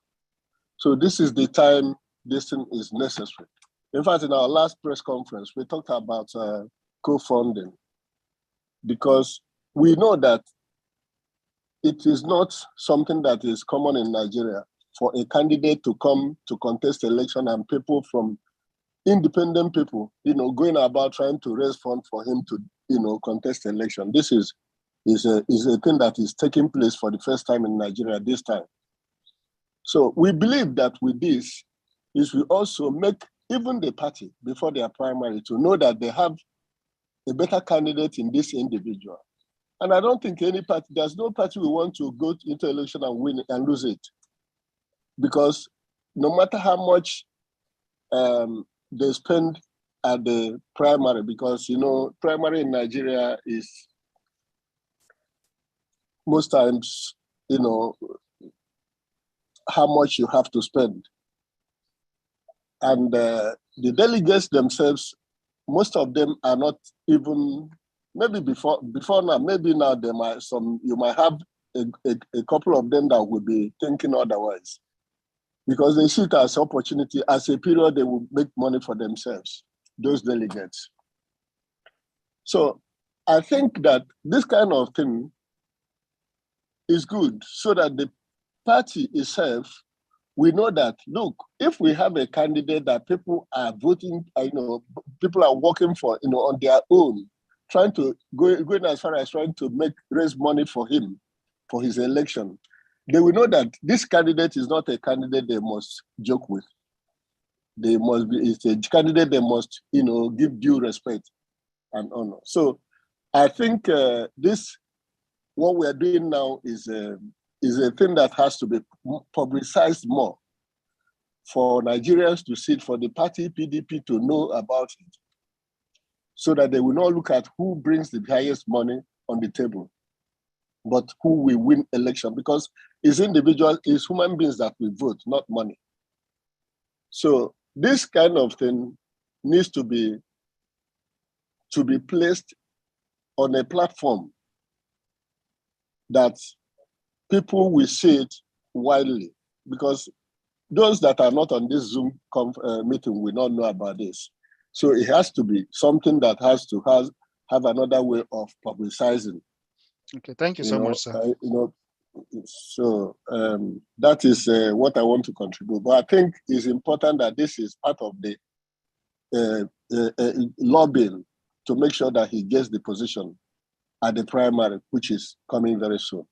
So this is the time this thing is necessary. In fact, in our last press conference, we talked about co-funding, because we know that it is not something that is common in Nigeria for a candidate to come to contest election and people from independent people, going about trying to raise funds for him to, contest election. This is a thing that is taking place for the first time in Nigeria this time. So we believe that with this, is we also make even the party before their primary to know that they have a better candidate in this individual. And I don't think there's no party we want to go into election and win and lose it. Because no matter how much they spend at the primary, because, primary in Nigeria is most times, how much you have to spend. And the delegates themselves, most of them are not even, maybe before now, maybe now you might have a couple of them that will be thinking otherwise, because they see it as an opportunity, as a period they will make money for themselves, those delegates. So I think that this kind of thing is good, so that the party itself, we know that, look, if we have a candidate that people are voting, people are working for, on their own, trying to going as far as trying to raise money for him, for his election, they will know that this candidate is not a candidate they must joke with. It's a candidate they must, give due respect and honor. So I think what we are doing now is a thing that has to be publicized more for Nigerians to see it, for the party PDP to know about it, so that they will not look at who brings the highest money on the table, but who will win election, because it's individuals, it's human beings that will vote, not money. So this kind of thing needs to be placed on a platform that people will see it widely, because those that are not on this Zoom meeting will not know about this. So it has to be something that has to have another way of publicizing. Okay, thank you so much, sir. So that is what I want to contribute. But I think it's important that this is part of the lobbying to make sure that he gets the position at the primary, which is coming very soon.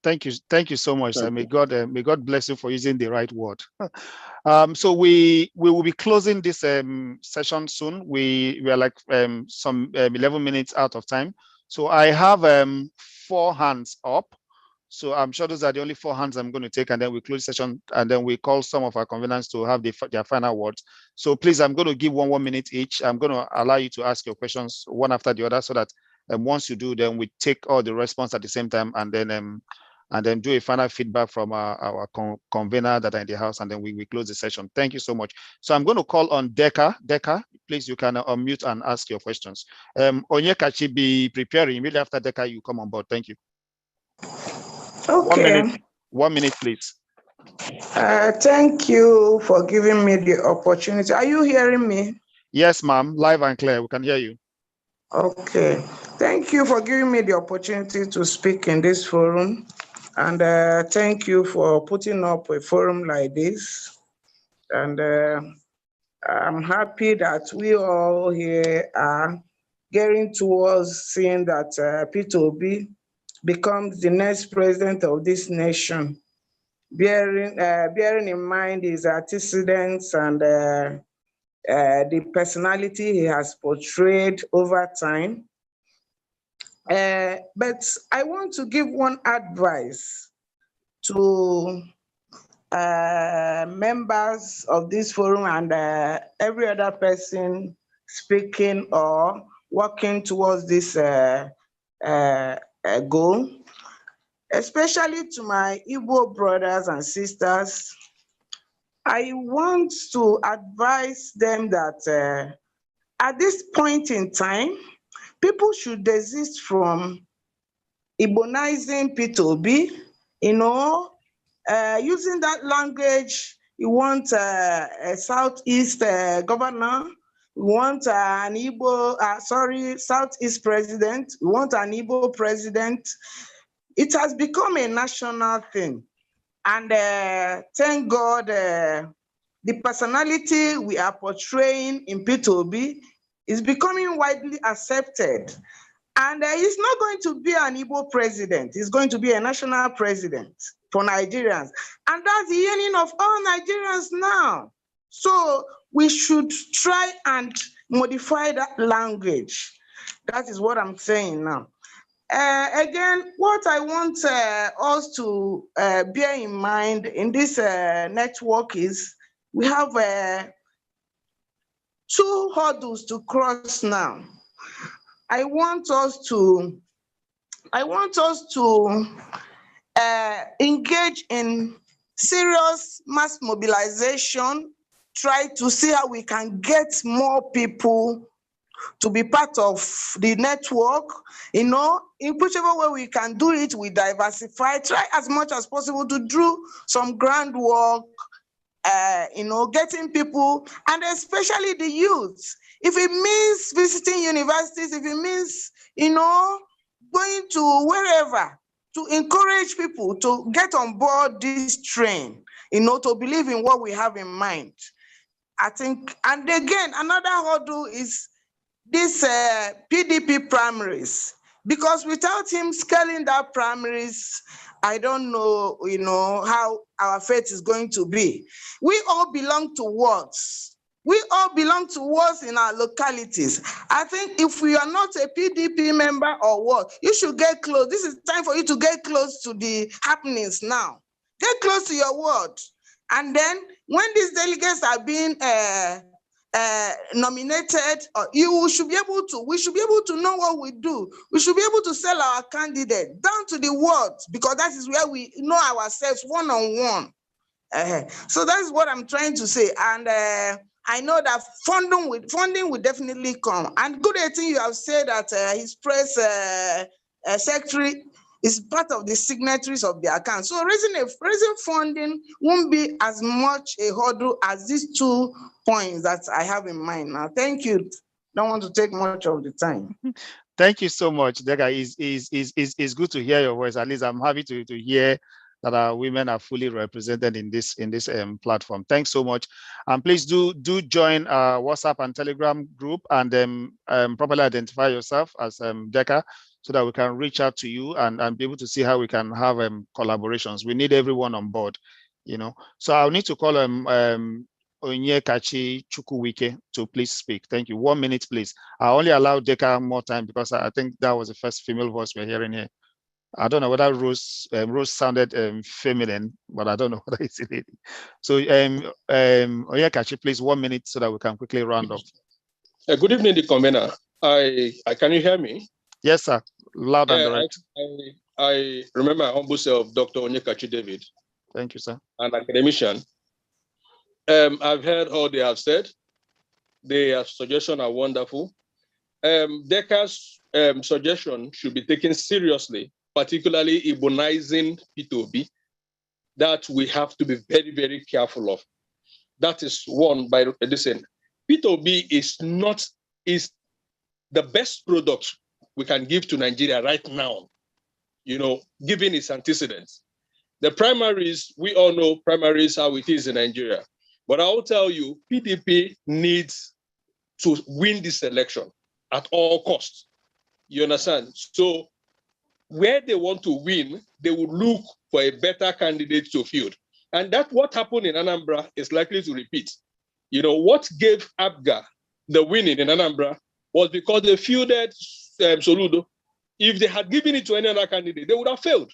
Thank you so much, sir. May God bless you for using the right word. So we will be closing this session soon. We are like some 11 minutes out of time. So I have 4 hands up. So I'm sure those are the only 4 hands I'm going to take, and then we close the session, and then we call some of our conveners to have their final words. So please, I'm going to give 1 minute each. I'm going to allow you to ask your questions one after the other, so that once you do, then we take all the response at the same time, and then do a final feedback from our convener that are in the house, and then we close the session. Thank you so much. So I'm going to call on Deka. Deka, please, you can unmute and ask your questions. Onyekachi, be preparing. Immediately after Deka, you come on board. Thank you. Okay. 1 minute, please. Thank you for giving me the opportunity. Are you hearing me? Yes, ma'am. Live and clear. We can hear you. Okay. Thank you for giving me the opportunity to speak in this forum. And thank you for putting up a forum like this. And I'm happy that we all here are getting towards seeing that Peter Obi becomes the next president of this nation, bearing in mind his antecedents and the personality he has portrayed over time. But I want to give one advice to members of this forum and every other person speaking or working towards this goal, especially to my Igbo brothers and sisters. I want to advise them that at this point in time, people should desist from Igbonizing Peter Obi, using that language. You want a Southeast governor, you want an Igbo, Southeast president, you want an Igbo president. It has become a national thing. And thank God, the personality we are portraying in Peter Obi is becoming widely accepted. And he's not going to be an Igbo president. He's going to be a national president for Nigerians. And that's the yearning of all Nigerians now. So we should try and modify that language. That is what I'm saying now. Again, what I want us to bear in mind in this network is we have 2 hurdles to cross now. I want us to engage in serious mass mobilization, try to see how we can get more people to be part of the network, in whichever way we can do it, we diversify, try as much as possible to do some groundwork, getting people, and especially the youth. If it means visiting universities, if it means, going to wherever, to encourage people to get on board this train, to believe in what we have in mind. I think, and again, another hurdle is this PDP primaries, because without him scaling that primaries, I don't know, how our fate is going to be. We all belong to wards. We all belong to wards in our localities. I think if we are not a PDP member or what, you should get close. This is time for you to get close to the happenings now. Get close to your ward. And then when these delegates are being nominated, we should be able to know what we do. We should be able to sell our candidate down to the wards, because that is where we know ourselves one-on-one. So that's what I'm trying to say. And I know that funding will definitely come. And good thing you have said that his press secretary is part of the signatories of the account. So raising funding won't be as much a hurdle as these 2 points that I have in mind now. Thank you. Don't want to take much of the time. Thank you so much, Dega. It's good to hear your voice. At least I'm happy to hear that our women are fully represented in this platform. Thanks so much. And please do join our WhatsApp and Telegram group, and properly identify yourself as Deka, so that we can reach out to you and be able to see how we can have collaborations. We need everyone on board, So I'll need to call Onyekachi Chukwuwike to please speak. Thank you. 1 minute, please. I only allow Deka more time because I think that was the first female voice we're hearing here. I don't know whether Rose sounded feminine, but I don't know whether it's a lady. So Onyekachi, please, 1 minute so that we can quickly round up. Good evening, the convener. Can you hear me? Yes, sir. Loud and direct. I remember my humble self, Dr. Onyekachi David. Thank you, sir. An academician. I've heard all they have said. Their suggestions are wonderful. Deka's suggestion should be taken seriously, particularly Igbonizing Peter Obi, that we have to be very, very careful of. That is one by listen. Peter Obi is the best product we can give to Nigeria right now, given its antecedents. The primaries, we all know primaries how it is in Nigeria. But I will tell you, PDP needs to win this election at all costs. You understand? So where they want to win, they would look for a better candidate to field. And that what happened in Anambra is likely to repeat. You know, what gave Abga the winning in Anambra was because they fielded Soludo. If they had given it to any other candidate, they would have failed.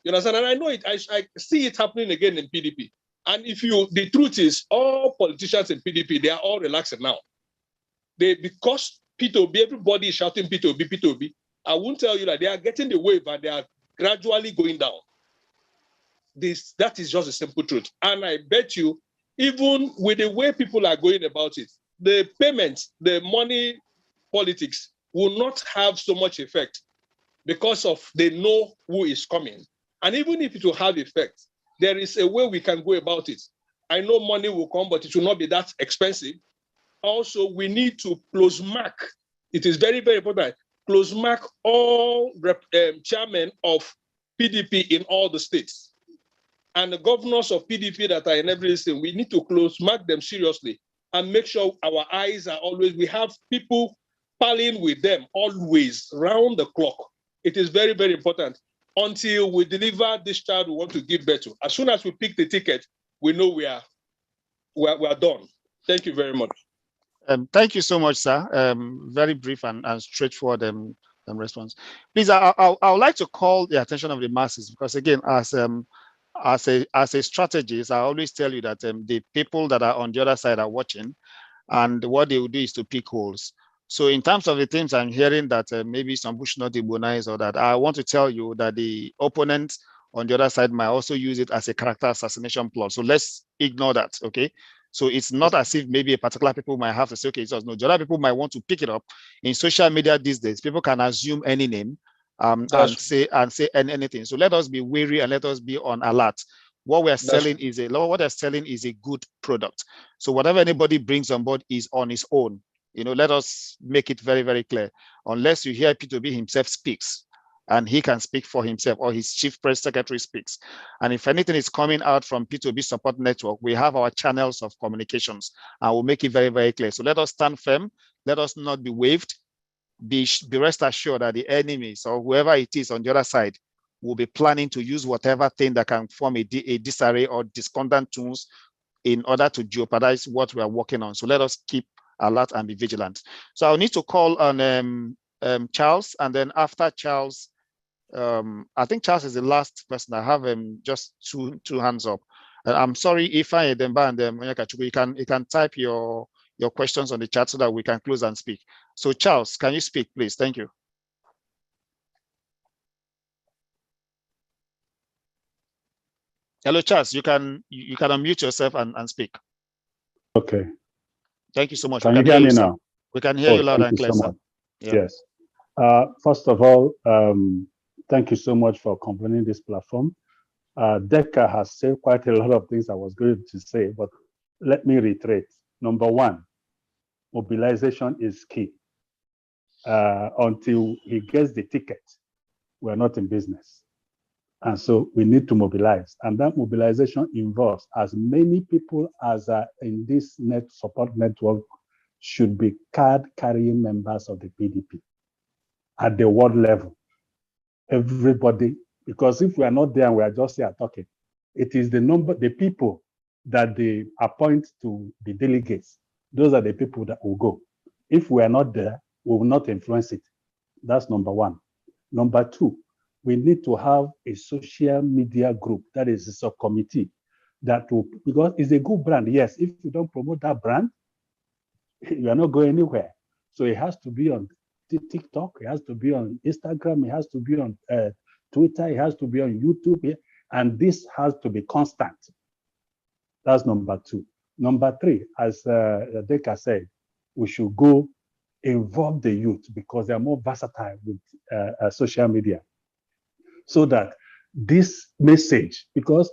You understand? And I know it, I see it happening again in PDP. And the truth is, all politicians in PDP, they are all relaxing now. Because P2B, everybody is shouting P2B, P2B. I won't tell you that they are getting the wave and they are gradually going down. That is just a simple truth. And I bet you, even with the way people are going about it, the payments, the money politics will not have so much effect because of they know who is coming. And even if it will have effect, there is a way we can go about it. I know money will come, but it will not be that expensive. Also, we need to close mark. It is very, very important. Close mark all chairmen of PDP in all the states. And the governors of PDP that are in every state, we need to close mark them seriously and make sure our eyes are always, we have people palling with them always, round the clock. It is very, very important. Until we deliver this child we want to give birth to. As soon as we pick the ticket, we know we are done. Thank you very much. Thank you so much, sir. Very brief and straightforward response. Please, I would like to call the attention of the masses because, again, as a strategist, I always tell you that the people that are on the other side are watching, and what they will do is to pick holes. So in terms of the things I'm hearing that maybe some Bush not demonized or that, I want to tell you that the opponent on the other side might also use it as a character assassination plot. So let's ignore that, okay? So it's not as if maybe a particular people might have to say, okay, so no, the other people might want to pick it up. In social media these days, people can assume any name and say anything. So let us be wary and let us be on alert. What we're selling is a good product. So whatever anybody brings on board is on his own. You know, let us make it very, very clear. Unless you hear P2B himself speaks, and he can speak for himself, or his chief press secretary speaks. And if anything is coming out from P2B Support Network, we have our channels of communications, and we'll make it very, very clear. So let us stand firm. Let us not be waved. Be rest assured that the enemies or whoever it is on the other side will be planning to use whatever thing that can form a disarray or discordant tunes in order to jeopardize what we are working on. So let us keep alert and be vigilant. So I'll need to call on Charles, and then after Charles, I think Charles is the last person. I have just two hands up. I'm sorry if I Demba and you can type your questions on the chat so that we can close and speak. So Charles, can you speak, please? Thank you. Hello, Charles. You can unmute yourself and speak. Okay. Thank you so much. Can you hear me now? We can hear you loud and clear, sir. Yeah. Yes. First of all, thank you so much for convening this platform. Deca has said quite a lot of things I was going to say, but let me reiterate. Number one, mobilization is key. Until he gets the ticket, we're not in business. And so we need to mobilize. And that mobilization involves as many people as are in this support network should be card-carrying members of the PDP at the world level. Everybody, because if we are not there and we are just here talking, it is the people that they appoint to the delegates. Those are the people that will go. If we are not there, we will not influence it. That's number one. Number two, we need to have a social media group, that is a subcommittee, that will, because it's a good brand. Yes, if you don't promote that brand, you are not going anywhere. So it has to be on TikTok, it has to be on Instagram, it has to be on Twitter, it has to be on YouTube, and this has to be constant. That's number two. Number three, as Deka said, we should go involve the youth because they are more versatile with social media. So that this message, because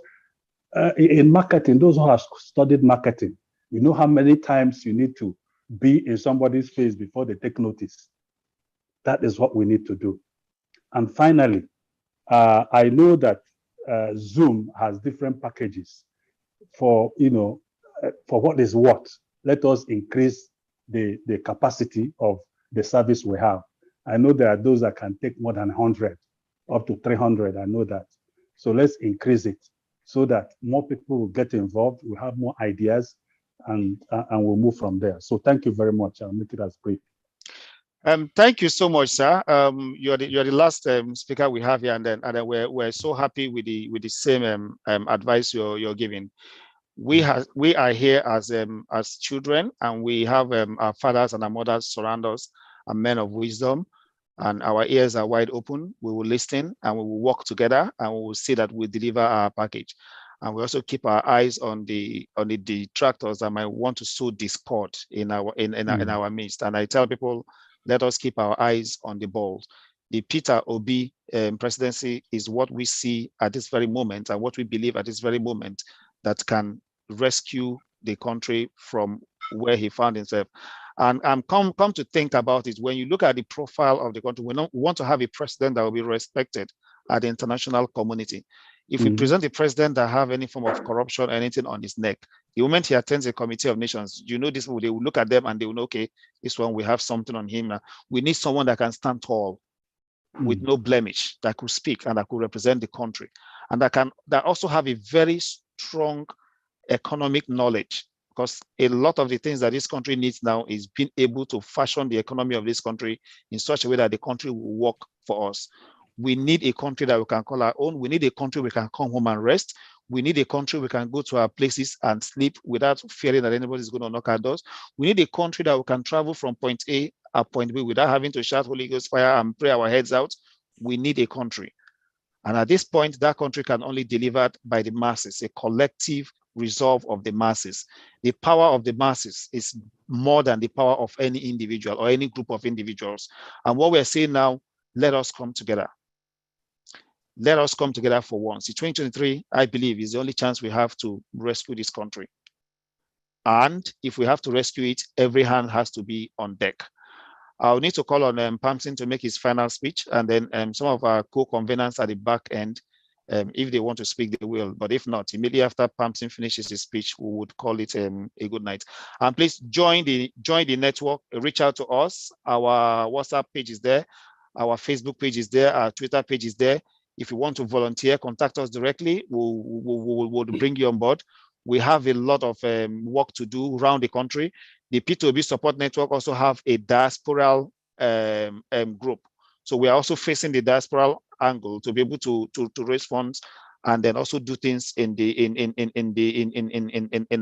in marketing, those who have studied marketing, you know how many times you need to be in somebody's face before they take notice. That is what we need to do. And finally, I know that Zoom has different packages for, for what is what. Let us increase the capacity of the service we have. I know there are those that can take more than 100, up to 300, I know that. So let's increase it so that more people will get involved, we'll have more ideas, and we'll move from there. So thank you very much. I'll make it as brief. Thank you so much, sir. You're the last speaker we have here, and then we're so happy with the same advice you're giving. We are here as children, and we have our fathers and our mothers surround us, and men of wisdom, and our ears are wide open. We will listen, and we will work together, and we will see that we deliver our package. And we also keep our eyes on the detractors that might want to sow discord in our midst. And I tell people, let us keep our eyes on the ball. The Peter Obi presidency is what we see at this very moment, and what we believe at this very moment that can rescue the country from where he found himself. And come to think about it, when you look at the profile of the country, we want to have a president that will be respected at the international community. If we present a president that have any form of corruption or anything on his neck, the moment he attends a committee of nations, this they will look at them and they will know, okay, this one, we have something on him. We need someone that can stand tall with no blemish, that could speak and that could represent the country, and that also have a very strong economic knowledge, because a lot of the things that this country needs now is being able to fashion the economy of this country in such a way that the country will work for us. We need a country that we can call our own. We need a country we can come home and rest. We need a country we can go to our places and sleep without fearing that anybody is going to knock our doors. We need a country that we can travel from point A to point B without having to shout Holy Ghost fire and pray our heads out. We need a country. And at this point, that country can only be delivered by the masses, a collective resolve of the masses. The power of the masses is more than the power of any individual or any group of individuals. And what we're saying now, let us come together. Let us come together for once. The 2023, I believe, is the only chance we have to rescue this country. And if we have to rescue it, every hand has to be on deck. I'll need to call on Pamson to make his final speech, and then some of our co-conveners at the back end, if they want to speak, they will. But if not, immediately after Pamson finishes his speech, we would call it a good night. And please join the network, reach out to us. Our WhatsApp page is there. Our Facebook page is there. Our Twitter page is there. If you want to volunteer, contact us directly. We'll bring you on board. We have a lot of work to do around the country. The P2B Support Network also have a diasporal group. So we are also facing the diasporal angle to be able to raise funds and then also do things in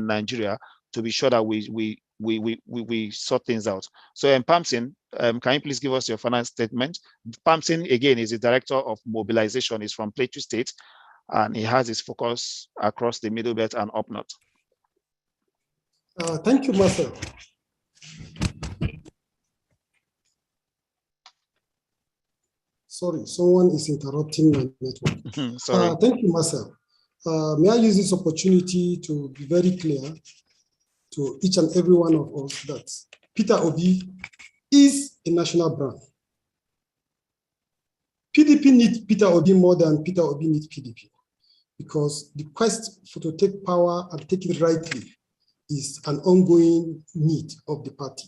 Nigeria to be sure that we sort things out. So Pamson, can you please give us your final statement? Pamson, again, is the director of mobilization. He's from Plateau State, and he has his focus across the Middle Belt and up north. Thank you, Marcel. Sorry, someone is interrupting my network. Sorry. Thank you, Marcel. May I use this opportunity to be very clear to each and every one of us that Peter Obi is a national brand. PDP needs Peter Obi more than Peter Obi needs PDP, because the quest to take power and take it rightly is an ongoing need of the party.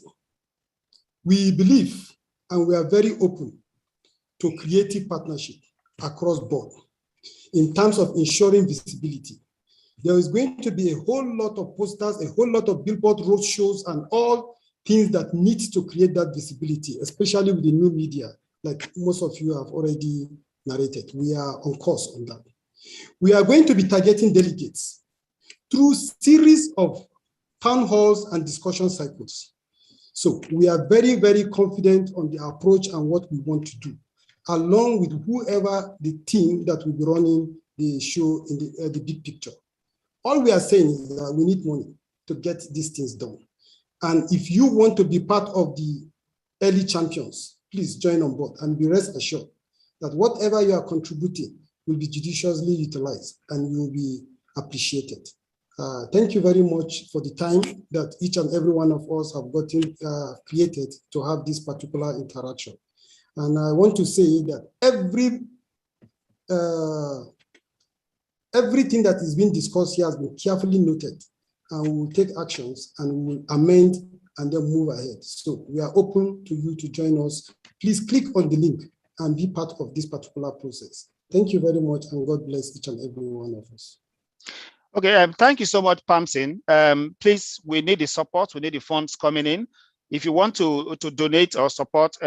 We believe and we are very open to creative partnership across board in terms of ensuring visibility. There is going to be a whole lot of posters, a whole lot of billboard road shows, and all things that need to create that visibility, especially with the new media, like most of you have already narrated. We are on course on that. We are going to be targeting delegates through series of town halls and discussion cycles. So we are very, very confident on the approach and what we want to do, along with whoever the team that will be running the show in the big picture. All we are saying is that we need money to get these things done. And if you want to be part of the early champions, please join on board and be rest assured that whatever you are contributing will be judiciously utilized and you will be appreciated. Thank you very much for the time that each and every one of us have gotten created to have this particular interaction. And I want to say that every everything that is being discussed here has been carefully noted, and we will take actions and we will amend and then move ahead. So we are open to you to join us. Please click on the link and be part of this particular process. Thank you very much, and God bless each and every one of us. Okay, thank you so much, Pamsin. Please, we need the support, we need the funds coming in. If you want to donate or support,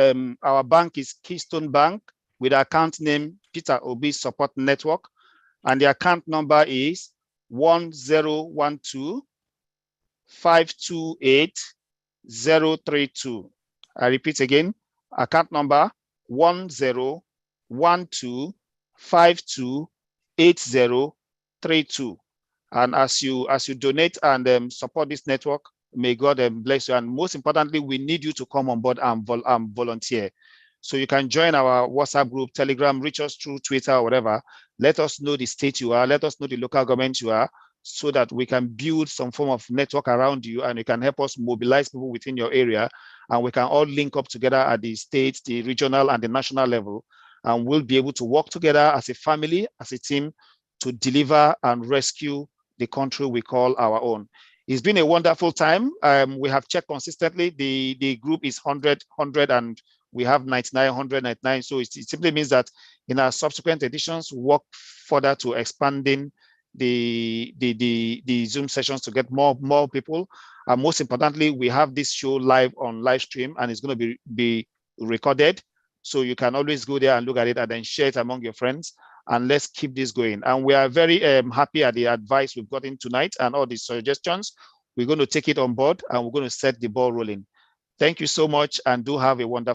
our bank is Keystone Bank with account name Peter Obi Support Network, and the account number is 1012-528-032. I repeat again, account number 1012-528-032. And as you donate and support this network, may God bless you. And most importantly, we need you to come on board and volunteer. So you can join our WhatsApp group, Telegram, reach us through Twitter or whatever. Let us know the state you are. Let us know the local government you are, so that we can build some form of network around you, and you can help us mobilize people within your area, and we can all link up together at the state, the regional, and the national level, and we'll be able to work together as a family, as a team, to deliver and rescue the country we call our own. It's been a wonderful time. We have checked consistently. The group is 100, and we have 99, 199. So it simply means that in our subsequent editions, work further to expanding the Zoom sessions to get more people. And most importantly, we have this show live on live stream, and it's going to be recorded. So you can always go there and look at it and then share it among your friends. And let's keep this going. And we are very happy at the advice we've gotten tonight and all the suggestions. We're going to take it on board, and we're going to set the ball rolling. Thank you so much, and do have a wonderful